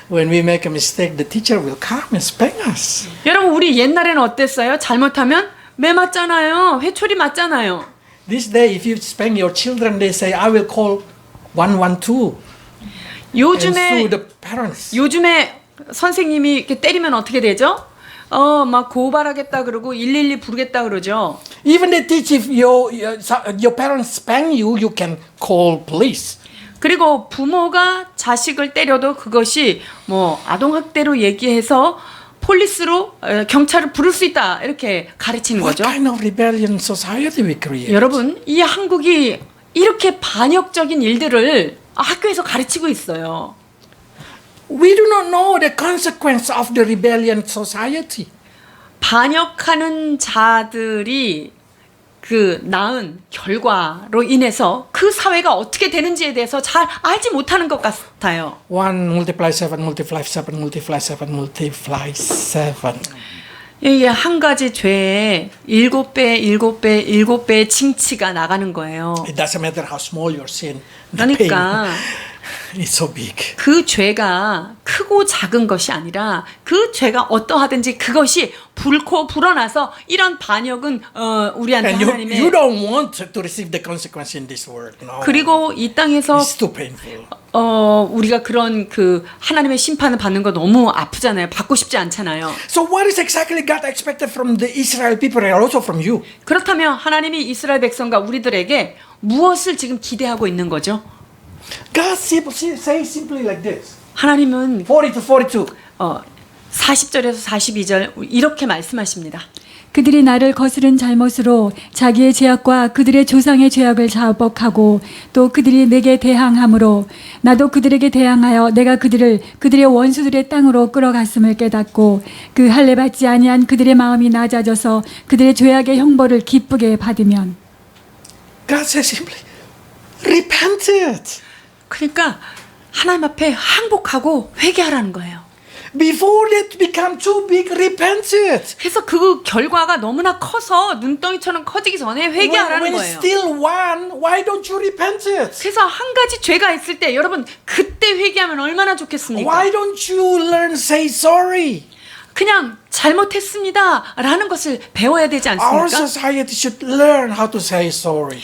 when we make a mistake, the teacher will come and spank us. 여러분, 우리 옛날에는 어땠어요? 잘못하면 매 맞잖아요. 회초리 맞잖아요. This day, if you spank your children, they say, I will call 112 and sue the parents. 요즘에 선생님이 이렇게 때리면 어떻게 되죠? 막 고발하겠다 그러고 112 부르겠다 그러죠. Even they teach if your parents spank you, you can call police. 그리고 부모가 자식을 때려도 그것이 뭐 아동학대로 얘기해서 폴리스로 경찰을 부를 수 있다 이렇게 가르치는 What 거죠. kind of rebellion society we create? 여러분, 이 한국이 이렇게 반역적인 일들을 학교에서 가르치고 있어요. We do not know the consequence of the rebellion society. 반역하는 자들이 그 낳은 결과로 인해서 그 사회가 어떻게 되는지에 대해서 잘 알지 못하는 것 같아요. 1 multiply 7 multiply 7 multiply 7 multiply 7. 이게 한 가지 죄에 7배, 7배, 7배의 징치가 나가는 거예요. It doesn't matter how small your sin. The 그러니까 pain is so big. 그 죄가 크고 작은 것이 아니라 그 죄가 어떠하든지 그것이 불고 불어나서 이런 반역은 우리한테 And you 하나님의 don't want to receive the consequence in this world. No. 그리고 이 땅에서 It's too painful. 우리가 그런 그 하나님의 심판을 받는 거 너무 아프잖아요. 받고 싶지 않잖아요. So what is exactly God expected from the Israel people and also from you? 그렇다면 하나님이 이스라엘 백성과 우리들에게 무엇을 지금 기대하고 있는 거죠? God says simply like this. 하나님은 40 to 42. 40절에서 42절 이렇게 말씀하십니다. 그들이 나를 거스른 잘못으로 자기의 죄악과 그들의 조상의 죄악을 자복하고 또 그들이 내게 대항함으로 나도 그들에게 대항하여 내가 그들을 그들의 원수들의 땅으로 끌어갔음을 깨닫고 그 할례 받지 아니한 그들의 마음이 낮아져서 그들의 죄악의 형벌을 기쁘게 받으면 God says simply, repent it. 그러니까 하나님 앞에 항복하고 회개하라는 거예요. Before it become too big, repent it. 그래서 그 결과가 너무나 커서 눈덩이처럼 커지기 전에 회개하라는 When it's 거예요. still one, why don't you repent it? 그래서 한 가지 죄가 있을 때 여러분 그때 회개하면 얼마나 좋겠습니까? Why don't you learn say sorry? 그냥 잘못했습니다 라는 것을 배워야 되지 Our 않습니까? society should learn how to say sorry.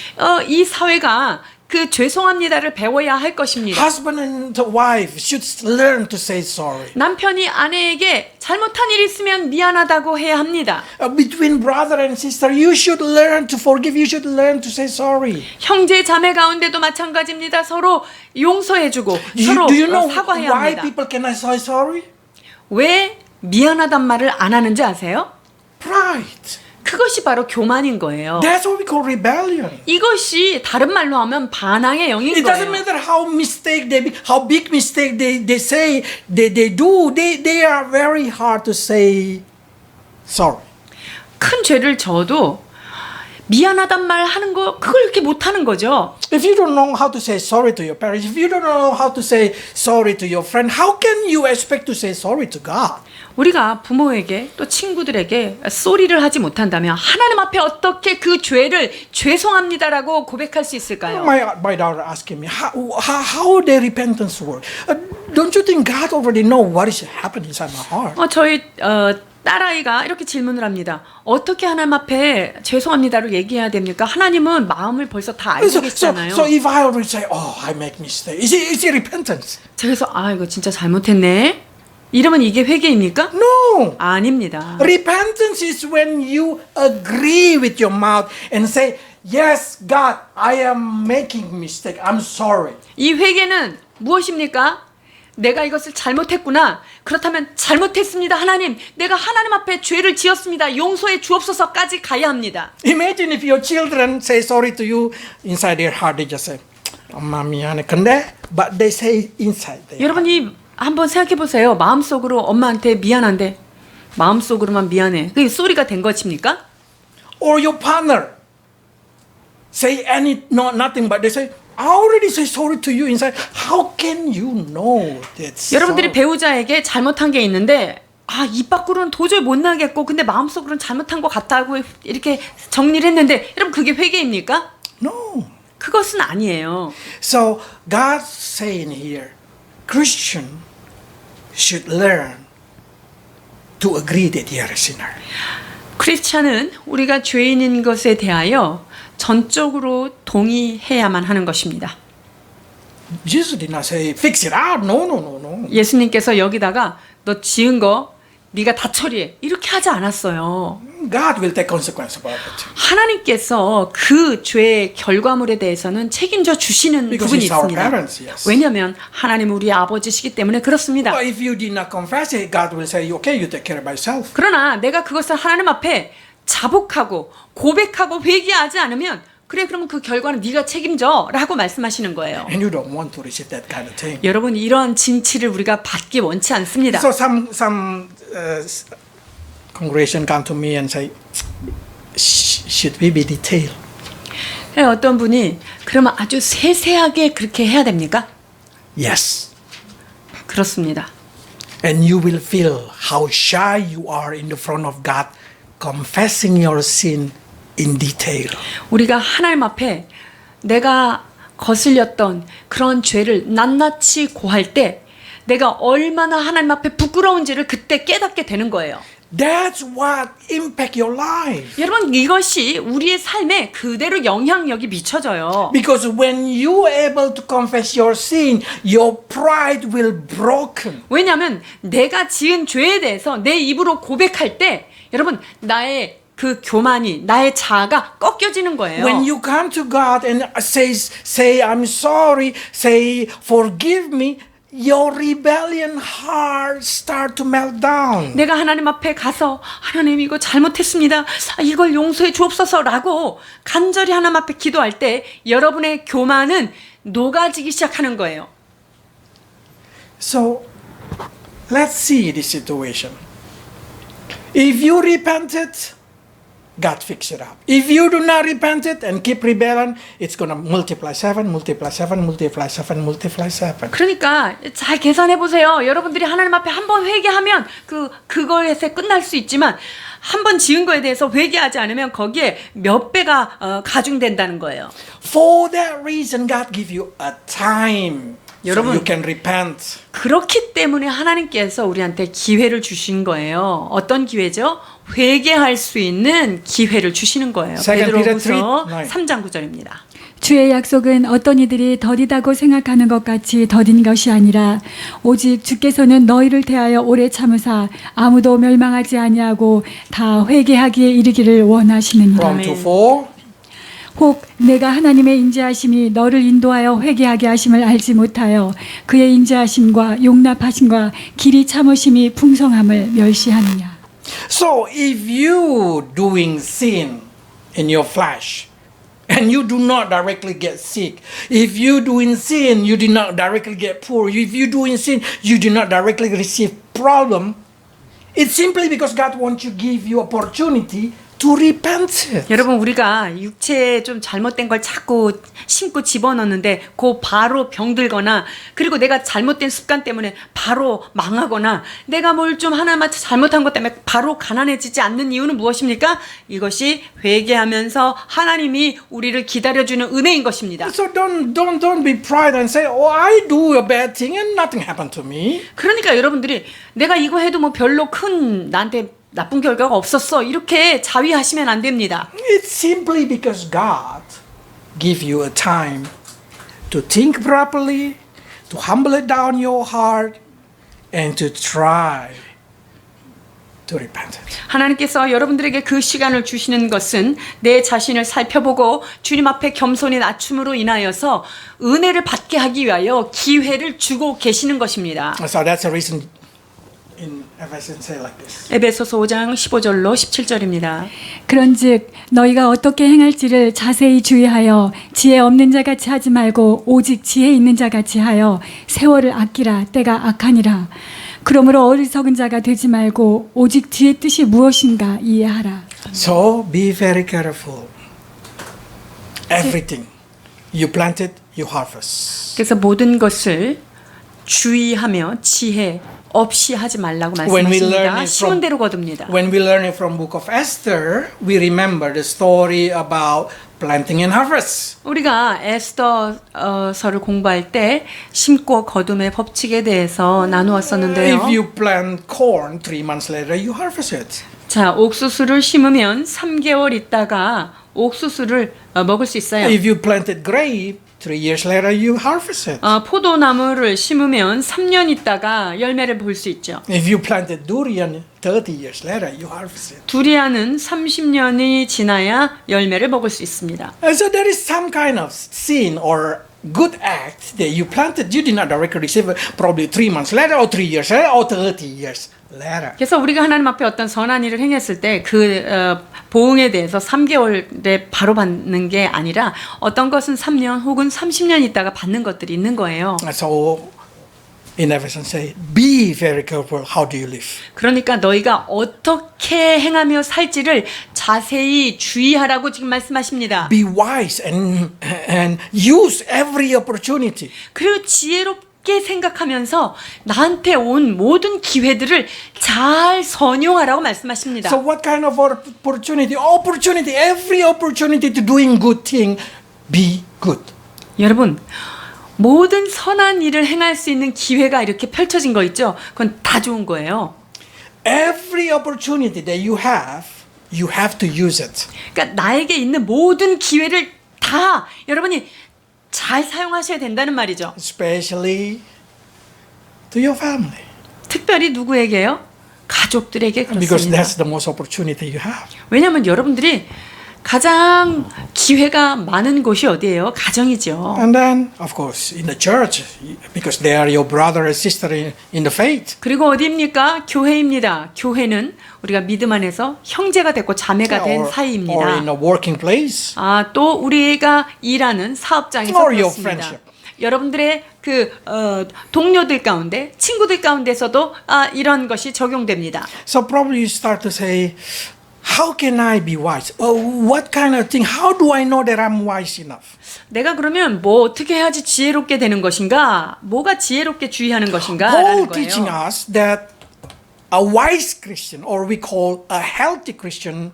이 사회가 그 죄송합니다를 배워야 할 것입니다. Husband and wife should learn to say sorry. 남편이 아내에게 잘못한 일이 있으면 미안하다고 해야 합니다. Between brother and sister, you should learn to forgive. You should learn to say sorry. 형제 자매 가운데도 마찬가지입니다. 서로 용서해주고 서로 Do you know 사과해야 why 합니다. people cannot say sorry? 왜 미안하단 말을 안 하는지 아세요? Pride. 그것이 바로 교만인 거예요. That's what we call rebellion. 이것이 다른 말로 하면 반항의 영인 It doesn't 거예요. matter how mistake how big mistake they say they do. They are very hard to say sorry. 큰 죄를 져도 미안하단 말 하는 거 그걸 이렇게 못 하는 거죠. If you don't know how to say sorry to your parents, if you don't know how to say sorry to your friend, how can you expect to say sorry to God? 우리가 부모에게 또 친구들에게 쏘리를 하지 못한다면 하나님 앞에 어떻게 그 죄를 죄송합니다라고 고백할 수 있을까요? My daughter asking me, how their repentance work? Don't you think God already know what is happening inside my heart? 저희 딸아이가 이렇게 질문을 합니다. 어떻게 하나님 앞에 죄송합니다를 얘기해야 됩니까? 하나님은 마음을 벌써 다 알고 계시잖아요. So if I already say, oh, I make mistake, is it repentance? 그래서 이거 진짜 잘못했네. 이러면 이게 회개입니까? No. 아닙니다. Repentance is when you agree with your mouth and say, yes, God, I am making mistake. I'm sorry. 이 회개는 무엇입니까? 내가 이것을 잘못했구나. 그렇다면 잘못했습니다. 하나님, 내가 하나님 앞에 죄를 지었습니다. 용서해 주옵소서까지 가야 합니다. Imagine if your children say sorry to you, inside their heart they just say, 엄마 미안해. 근데 but they say inside their heart. 여러분이 한번 생각해 보세요. 마음속으로 엄마한테 미안한데 마음속으로만 미안해. 그게 소리가 된 것입니까? Or your partner say nothing but they say, I already say sorry to you inside. How can you know that's 여러분들이 sorry? 배우자에게 잘못한 게 있는데 입 밖으로는 도저히 못 나겠고 근데 마음속으로는 잘못한 것 같다고 이렇게 정리를 했는데 여러분 그게 회개입니까? No. 그것은 아니에요. So God's saying here, Christian should learn to agree that they are a sinner. 크리스찬은 우리가 죄인인 것에 대하여 전적으로 동의해야만 하는 것입니다. Jesus did not say fix it out. No. 예수님께서 여기다가 너 지은 거 네가 다 처리해 이렇게 하지 않았어요. God will take consequence about it. 하나님께서 그 죄의 결과물에 대해서는 책임져 주시는 Because 부분이 he's our 있습니다. parents, yes. 왜냐하면 하나님은 우리 아버지시기 때문에 그렇습니다. But if you did not confess it, God will say, okay, you take care of yourself. 그러나 내가 그것을 하나님 앞에 자복하고 고백하고 회개하지 않으면 그래 그러면 그 결과는 네가 책임져 라고 말씀하시는 거예요. And you don't want to receive that kind of thing. 여러분 이런 진치를 우리가 받기 원치 않습니다. So some congregation come to me and say, should we be detailed? 어떤 분이 그러면 아주 세세하게 그렇게 해야 됩니까? Yes. 그렇습니다. And you will feel how shy you are in the front of God, confessing your sin in detail. 우리가 하나님 앞에 내가 거슬렸던 그런 죄를 낱낱이 고할 때 내가 얼마나 하나님 앞에 부끄러운지를 그때 깨닫게 되는 거예요. That's what impact your life. 여러분 이것이 우리의 삶에 그대로 영향력이 미쳐져요. Because when you are able to confess your sin, your pride will broken. 왜냐하면 내가 지은 죄에 대해서 내 입으로 고백할 때 여러분 나의 그 교만이 나의 자아가 꺾여지는 거예요. When you come to God and say I'm sorry, say forgive me, your rebellion heart start to melt down. 내가 하나님 앞에 가서 하나님 이거 잘못했습니다. 이걸 용서해 주옵소서라고 간절히 하나님 앞에 기도할 때 여러분의 교만은 녹아지기 시작하는 거예요. So let's see this situation. If you repented, God fix it up. If you do not repent it and keep rebellion, it's going to multiply 7, multiply 7, multiply 7, multiply 7. 그러니까 잘 계산해 보세요. 여러분들이 하나님 앞에 한 번 회개하면 그거에서 끝날 수 있지만 한 번 지은 거에 대해서 회개하지 않으면 거기에 몇 배가 가중된다는 거예요. For that reason, God give you a time so 여러분, you can repent. 그렇기 때문에 하나님께서 우리한테 기회를 주신 거예요. 어떤 기회죠? 회개할 수 있는 기회를 주시는 거예요. 베드로후서 3장 9절입니다. 주의 약속은 어떤 이들이 더디다고 생각하는 것 같이 더딘 것이 아니라 오직 주께서는 너희를 대하여 오래 참으사 아무도 멸망하지 아니하고 다 회개하기에 이르기를 원하시느니라. From to 4. 혹 내가 하나님의 인자하심이 너를 인도하여 회개하게 하심을 알지 못하여 그의 인자하심과 용납하심과 길이 참으심이 풍성함을 멸시하느냐. So if you doing sin in your flesh and you do not directly get sick, if you doing sin you did not directly get poor, if you doing sin you did not directly receive problem, it's simply because God wants to give you opportunity to repent it. 여러분 우리가 육체에 좀 잘못된 걸 자꾸 심고 집어넣는데 그 바로 병들거나 그리고 내가 잘못된 습관 때문에 바로 망하거나 내가 뭘 좀 하나마치 잘못한 것 때문에 바로 가난해지지 않는 이유는 무엇입니까? 이것이 회개하면서 하나님이 우리를 기다려주는 은혜인 것입니다. So don't be proud and say, oh, I do a bad thing and nothing happened to me. 그러니까 여러분들이 내가 이거 해도 뭐 별로 큰 나한테 나쁜 결과가 없었어 이렇게 자위하시면 안 됩니다. It's simply because God give you a time to think properly, to humble it down your heart, and to try to repent. 하나님께서 여러분들에게 그 시간을 주시는 것은 내 자신을 살펴보고 주님 앞에 겸손히 낮춤으로 인하여서 은혜를 받게 하기 위하여 기회를 주고 계시는 것입니다. So that's the reason in Ephesians say like this. 에베소서 5장 15절로 17절입니다. 그런즉 너희가 어떻게 행할지를 자세히 주의하여 지혜 없는 자 같이 하지 말고 오직 지혜 있는 자 같이 하여 세월을 아끼라. 때가 악하니라. 그러므로 어리석은 자가 되지 말고 오직 지혜의 뜻이 무엇인가 이해하라. So be very careful. Everything you planted, you harvest. 그래서 모든 것을 주의하며 지혜 없이 하지 말라고 When we learn 말씀하십니다. it 쉬운 from- 대로 거둡니다. When we learn it from Book of Esther, we remember the story about planting and harvest. 우리가 에스더서를 공부할 때 심고 거둠의 법칙에 대해서 나누었었는데요. If you plant corn, 3 months later you harvest it. 자, 옥수수를 심으면 3개월 있다가 옥수수를 먹을 수 있어요. If you planted grape, 3 years later you harvest it. 포도나무를 심으면 3년 있다가 열매를 볼 수 있죠. If you planted durian, 30 years later you harvest it. 두리안은 30년이 지나야 열매를 먹을 수 있습니다. And so there is some kind of sin or good act that you planted, you did not directly receive it, probably 3 months later or 3 years later or 30 years later. 그래서 우리가 하나님 앞에 어떤 선한 일을 행했을 때 그 보응에 대해서 3개월에 바로 받는 게 아니라 어떤 것은 3년 혹은 30년 있다가 받는 것들이 있는 거예요. And so in Ephesians say, be very careful how do you live. 그러니까 너희가 어떻게 행하며 살지를 자세히 주의하라고 지금 말씀하십니다. Be wise and use every opportunity. 그리고 지혜롭게 생각하면서 나한테 온 모든 기회들을 잘 선용하라고 말씀하십니다. So what kind of opportunity? Opportunity, every opportunity to doing good thing, be good. 여러분, 모든 선한 일을 행할 수 있는 기회가 이렇게 펼쳐진 거 있죠? 그건 다 좋은 거예요. Every opportunity that you have to use it. 그러니까 나에게 있는 모든 기회를 다 여러분이 잘 사용하셔야 된다는 말이죠. Especially to your family. 특별히 누구에게요? 가족들에게 Because 그렇습니다. that's the most opportunity you have. 왜냐하면 여러분들이 가장 기회가 많은 곳이 어디예요? 가정이죠. And then, of course, in the church, because they are your brother and sister in the faith. 그리고 어디입니까? 교회입니다. 교회는 우리가 믿음 안에서 형제가 됐고 자매가 된 Or in 사이입니다. a working place. 또 우리가 일하는 사업장에서 Or your 그렇습니다. friendship. 여러분들의 동료들 가운데, 친구들 가운데서도 이런 것이 적용됩니다. So probably you start to say, how can I be wise? What kind of thing? How do I know that I'm wise enough? 내가 그러면 뭐 어떻게 해야지 지혜롭게 되는 것인가? 뭐가 지혜롭게 주의하는 것인가? Paul 라는 teaching 거예요. us that a wise Christian, or we call a healthy Christian,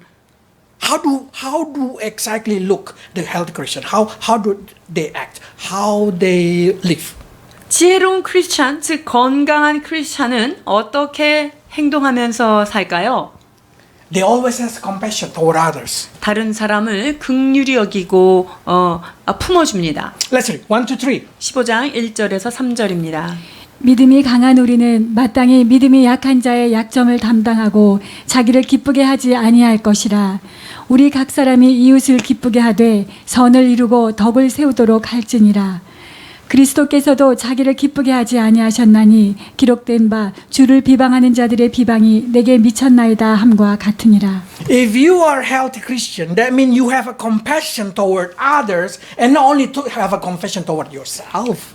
how do exactly look the healthy Christian? How do they act? How they live? 지혜로운 크리스찬, 즉 건강한 크리스찬은 어떻게 행동하면서 살까요? They always have compassion toward others. 다른 사람을 긍휼히 여기고 품어줍니다. Let's read 1 to 3. 15장 1절에서 3절입니다. 믿음이 강한 우리는 마땅히 믿음이 약한 자의 약점을 담당하고 자기를 기쁘게 하지 아니할 것이라. 우리 각 사람이 이웃을 기쁘게 하되 선을 이루고 덕을 세우도록 할지니라. 그리스도께서도 자기를 기쁘게 하지 아니하셨나니 기록된 바 주를 비방하는 자들의 비방이 내게 미쳤나이다 함과 같으니라. If you are a healthy Christian, that means you have a compassion toward others and not only to have a compassion toward yourself.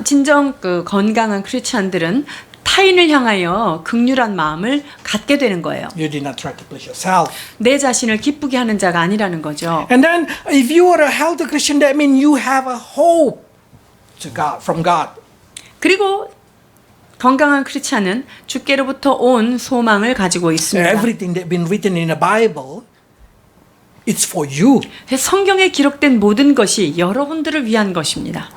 진정 건강한 크리스찬들은 타인을 향하여 긍휼한 마음을 갖게 되는 거예요. You did not try to please yourself. 내 자신을 기쁘게 하는 자가 아니라는 거죠. And then, if you are a healthy Christian, that means you have a hope to God, from God. 그리고 건강한 크리스찬은 주께로부터 온 소망을 가지고 있습니다. Everything that's been written in the Bible, it's for you. 성경에 기록된 모든 것이 여러분들을 위한 것입니다.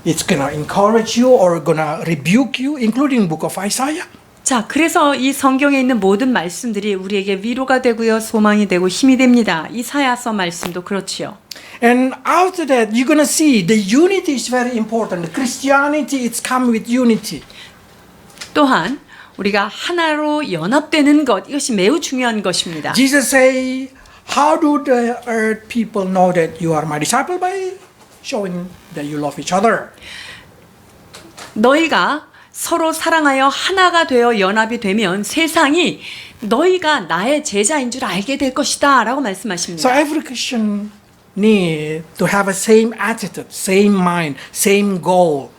It's gonna encourage you or gonna rebuke you, including book of Isaiah. 자, 그래서 이 성경에 있는 모든 말씀들이 우리에게 위로가 되고요, 소망이 되고 힘이 됩니다. 이사야서 말씀도 그렇지요. And after that, you're gonna see the unity is very important. The Christianity, it's come with unity. 또한 우리가 하나로 연합되는 것, 이것이 매우 중요한 것입니다. Jesus say, how do the earth people know that you are my disciple? By showing that you love each other. 너희가 서로 사랑하여 하나가 되어 연합이 되면 세상이 너희가 나의 제자인 줄 알게 될 것이다 라고 So 말씀하십니다. every Christian need to have a same attitude, same mind, same goal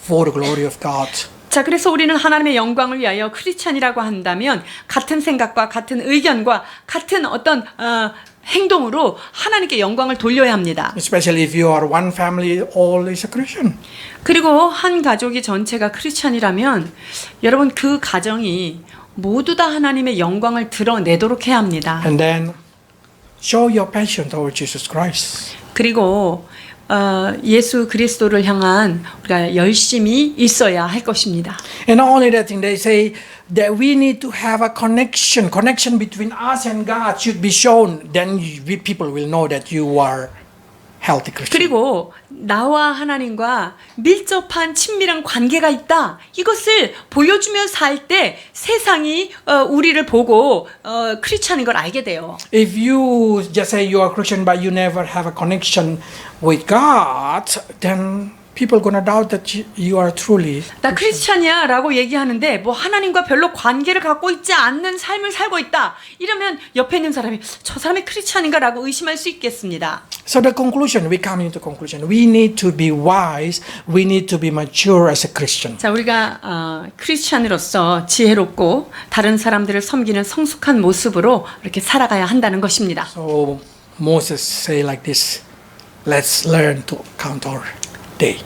for the glory of God. 자, 그래서 우리는 하나님의 영광을 위하여 크리스찬이라고 한다면 같은 생각과 같은 의견과 같은 어떤 행동으로 하나님께 영광을 돌려야 합니다. Especially if you are one family, all is a Christian. 그리고 한 가족이 전체가 크리스찬이라면 여러분 그 가정이 모두 다 하나님의 영광을 드러내도록 해야 합니다. And then show your passion toward Jesus Christ. 그리고 예수 그리스도를 향한 우리가 열심히 있어야 할 것입니다. And not only that thing, they say that we need to have a connection between us and God should be shown. Then people will know that you are healthy Christian. 그리고 나와 하나님과 밀접한 친밀한 관계가 있다. 이것을 보여주며 살 때 세상이 우리를 보고 크리스찬인 걸 알게 돼요. If you just say you are Christian but you never have a connection with God, then people gonna doubt that you are truly. 나 크리스찬이야 라고 얘기하는데 뭐 하나님과 별로 관계를 갖고 있지 않는 삶을 살고 있다. 이러면 옆에 있는 사람이 저 사람이 크리스찬인가 라고 의심할 수 있겠습니다. So the conclusion, we come into conclusion. We need to be wise. We need to be mature as a Christian. 자, 우리가 크리스찬으로서 지혜롭고 다른 사람들을 섬기는 성숙한 모습으로 이렇게 살아가야 한다는 것입니다. So Moses say like this, let's learn to count our day.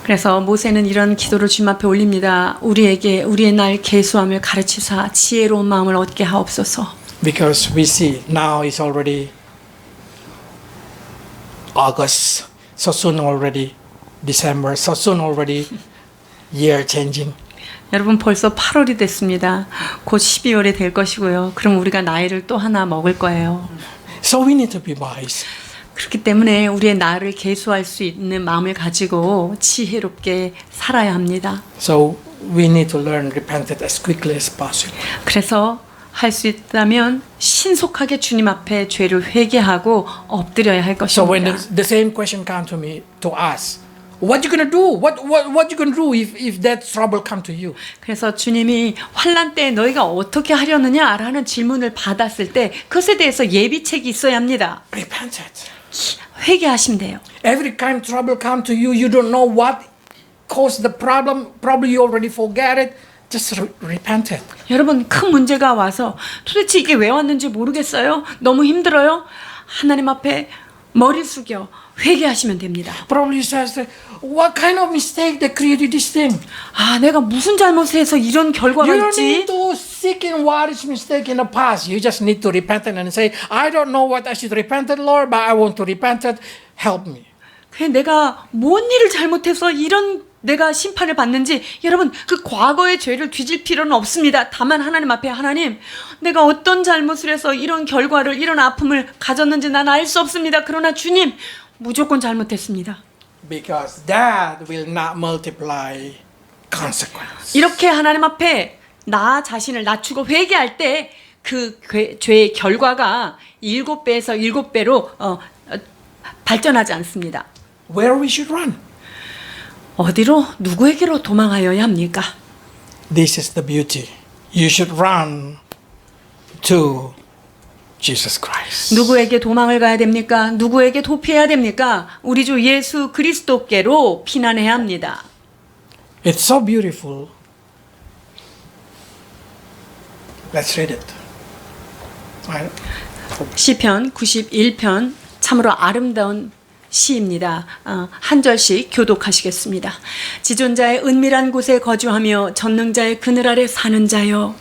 그래서 모세는 이런 기도를 주님 앞에 올립니다. 우리에게 우리의 날 계수함을 가르치사 지혜로운 마음을 얻게 하옵소서. Because we see now it's already August, so soon already December, so soon already year changing. 여러분 벌써 8월이 됐습니다. 곧 12월이 될 것이고요. 그럼 우리가 나이를 또 하나 먹을 거예요. So we need to be wise. 그렇기 때문에 우리의 나를 계수할 수 있는 마음을 가지고 지혜롭게 살아야 합니다. So we need to learn repentance as quickly as possible. 그래서 할 수 있다면 신속하게 주님 앞에 죄를 회개하고 엎드려야 할 So when 것입니다. the same question comes to us, what you gonna do? What you gonna do if that trouble come to you? 그래서 주님이 환난 때 너희가 어떻게 하려느냐라는 질문을 받았을 때 그것에 대해서 예비책이 있어야 합니다. Repentance. 회개하시면 돼요. Every time trouble come to you, you don't know what caused the problem. Probably you already forget it. Just repent it. 여러분 큰 문제가 와서 도대체 이게 왜 왔는지 모르겠어요. 너무 힘들어요. 하나님 앞에 머리 숙여 회개하시면 됩니다. Probably says, what kind of mistake that created this thing? 아, 내가 무슨 잘못을 해서 이런 결과가 You don't need 있지? to seek in what is mistake in the past. You just need to repent it and say, I don't know what I should repent it, Lord, but I want to repent it. Help me. 그냥 내가 뭔 일을 잘못해서 이런 내가 심판을 받는지 여러분 그 과거의 죄를 뒤질 필요는 없습니다. 다만 하나님 앞에 하나님 내가 어떤 잘못을 해서 이런 결과를 이런 아픔을 가졌는지 난 알 수 없습니다. 그러나 주님 무조건 잘못했습니다. Because that will not multiply consequence. 이렇게 하나님 앞에 나 자신을 낮추고 회개할 때 그 죄의 결과가 7배에서 7배로 발전하지 않습니다. Where we should run? 어디로 누구에게로 도망하여야 합니까? This is the beauty. You should run to Jesus Christ. 누구에게 도망을 가야 됩니까? 누구에게 도피해야 됩니까? 우리 주 예수 그리스도께로 피난해야 합니다. It's so beautiful Let's read it. Right? 시편 91편 참으로 아름다운 시입니다. 한 절씩 교독하시겠습니다. 지존자의 은밀한 곳에 거주하며 전능자의 그늘 아래 사는 자여,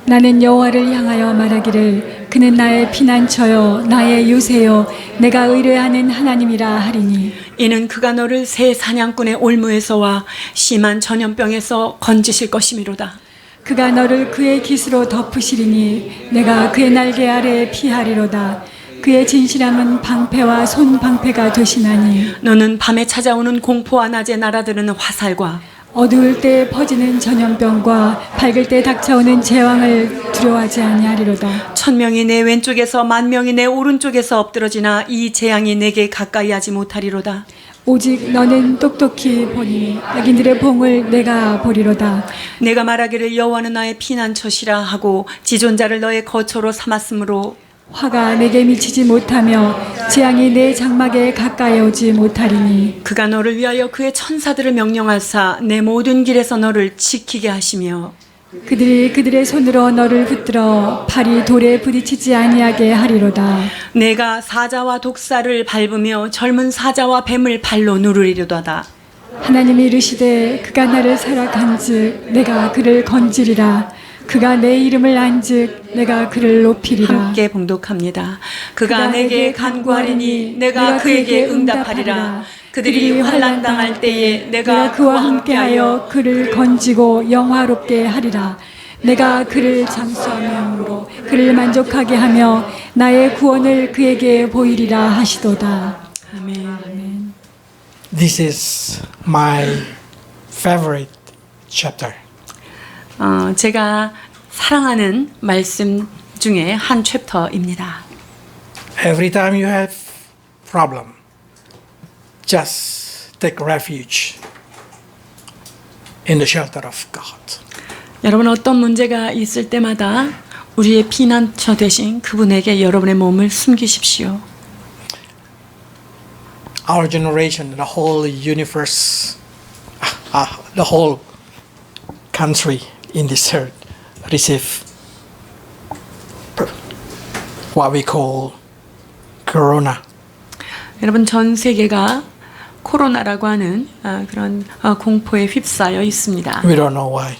나는 여호와를 향하여 말하기를 그는 나의 피난처요 나의 요새요 내가 의뢰하는 하나님이라 하리니, 이는 그가 너를 새 사냥꾼의 올무에서와 심한 전염병에서 건지실 것이미로다. 그가 너를 그의 깃으로 덮으시리니 내가 그의 날개 아래에 피하리로다. 그의 진실함은 방패와 손방패가 되시나니, 너는 밤에 찾아오는 공포와 낮에 날아드는 화살과 어두울 때 퍼지는 전염병과 밝을 때 닥쳐오는 재앙을 두려워하지 아니하리로다. 1000명이 내 왼쪽에서 10,000명이 내 오른쪽에서 엎드러지나 이 재앙이 내게 가까이 하지 못하리로다. 오직 너는 똑똑히 보니 악인들의 봉을 내가 보리로다. 내가 말하기를 여호와는 나의 피난처시라 하고 지존자를 너의 거처로 삼았으므로 화가 내게 미치지 못하며 재앙이 내 장막에 가까이 오지 못하리니, 그가 너를 위하여 그의 천사들을 명령하사 내 모든 길에서 너를 지키게 하시며 그들이 그들의 손으로 너를 붙들어 발이 돌에 부딪히지 아니하게 하리로다. 내가 사자와 독사를 밟으며 젊은 사자와 뱀을 발로 누르리로다. 하나님이 이르시되 그가 나를 사랑한즉 내가 그를 건지리라. 그가 내 이름을 안즉 내가 그를 높이리라. 함께 봉독합니다. 그가 내게 간구하리니 내가 그에게 응답하리라. 그들이 환난 당할 때에 내가 그와 함께하여 그를 건지고 영화롭게 하리라. 내가 그를 장수함으로 그를 만족하게 하며 나의 구원을 그에게 보이리라 하시도다. 아멘. This is my favorite chapter. 제가 사랑하는 말씀 중에 한 챕터입니다. Every time you have problem, just take refuge in the shelter of God. 여러분 어떤 문제가 있을 때마다 우리의 피난처 되신 그분에게 여러분의 몸을 숨기십시오. Our generation, the whole universe, the whole country in this earth receive what we call corona. 여러분 전 세계가 코로나라고 하는 그런 공포에 휩싸여 있습니다. We don't know why.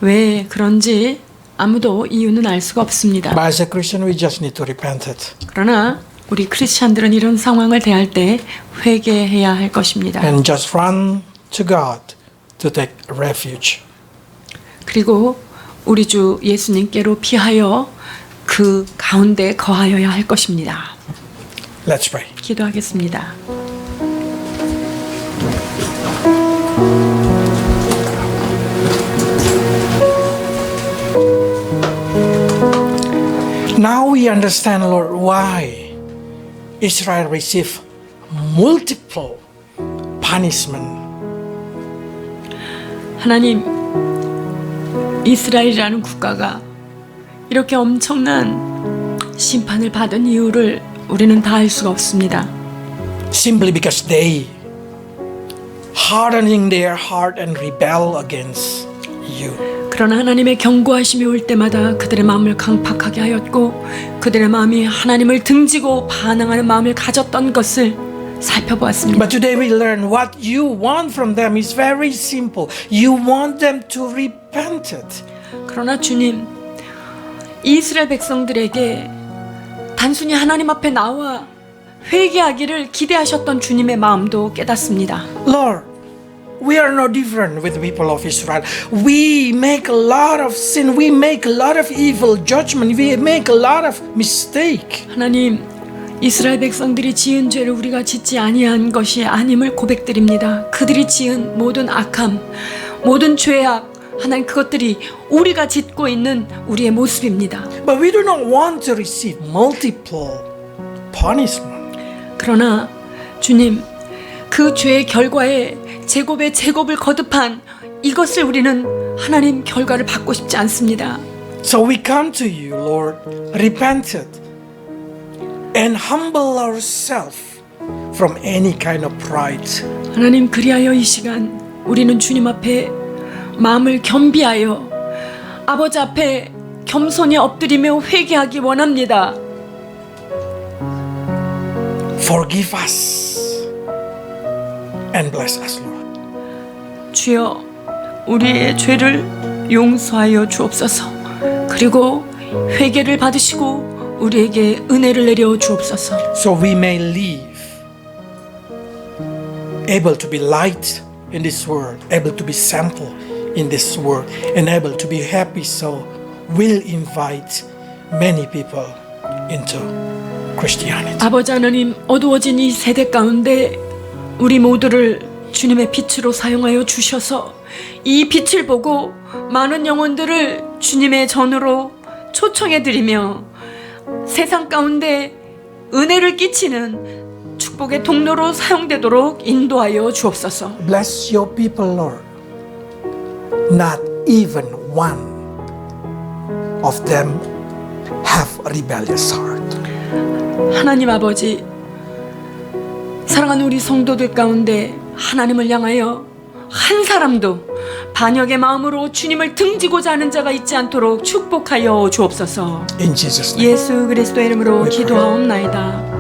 왜 그런지 아무도 이유는 알 수가 없습니다. But as a Christian, we just need to repent it 그러나 우리 크리스찬들은 이런 상황을 대할 때 회개해야 할 것입니다. and just run to God to take refuge. 그리고 우리 주 예수님께로 피하여 그 가운데 거하여야 할 것입니다. Let's pray. 기도하겠습니다. Now we understand, Lord, why Israel received multiple punishment. 하나님, 이스라엘이라는 국가가 이렇게 엄청난 심판을 받은 이유를 우리는 다 알 수가 없습니다. Simply because they hardening their heart and rebel against you. 그러나 하나님의 경고하심이 올 때마다 그들의 마음을 강팍하게 하였고 그들의 마음이 하나님을 등지고 반항하는 마음을 가졌던 것을 살펴보았습니다. But today we learn what you want from them is very simple. You want them to repent it. 그러나 주님, 이스라엘 백성들에게 단순히 하나님 앞에 나와 회개하기를 기대하셨던 주님의 마음도 깨닫습니다. Lord, we are no different with the people of Israel. We make a lot of sin. We make a lot of evil judgment. We make a lot of mistake. 하나님, 이스라엘 백성들이 지은 죄를 우리가 짓지 아니한 것이 아님을 고백드립니다. 그들이 지은 모든 악함, 모든 죄악, 하나님 그것들이 우리가 짓고 있는 우리의 모습입니다. But we do not want to receive multiple punishment. 그러나 주님, 그 죄의 결과에 제곱의 제곱을 거듭한 이것을 우리는 하나님 결과를 받고 싶지 않습니다. So we come to you, Lord, repented and humble ourselves from any kind of pride. 하나님 그리하여 이 시간 우리는 주님 앞에 마음을 겸비하여 아버지 앞에 겸손히 엎드리며 회개하기 원합니다. Forgive us and bless us, Lord. 주여, 우리의 죄를 용서하여 주옵소서. 그리고 회개를 받으시고 우리에게 은혜를 내려 주옵소서. So we may live able to be light in this world, able to be simple in this world, and able to be happy. So we'll invite many people into Christianity. 아버지 하나님, 어두워진 이 세대 가운데 우리 모두를 주님의 빛으로 사용하여 주셔서 이 빛을 보고 많은 영혼들을 주님의 전으로 초청해 드리며 세상 가운데 은혜를 끼치는 축복의 통로로 사용되도록 인도하여 주옵소서. Bless your people, Lord. Not even one of them have a rebellious heart. 하나님 아버지, 사랑하는 우리 성도들 가운데 하나님을 향하여 한 사람도 반역의 마음으로 주님을 등지고자 하는 자가 있지 않도록 축복하여 주옵소서. In Jesus' name. 예수 그리스도의 이름으로 We pray. 기도하옵나이다.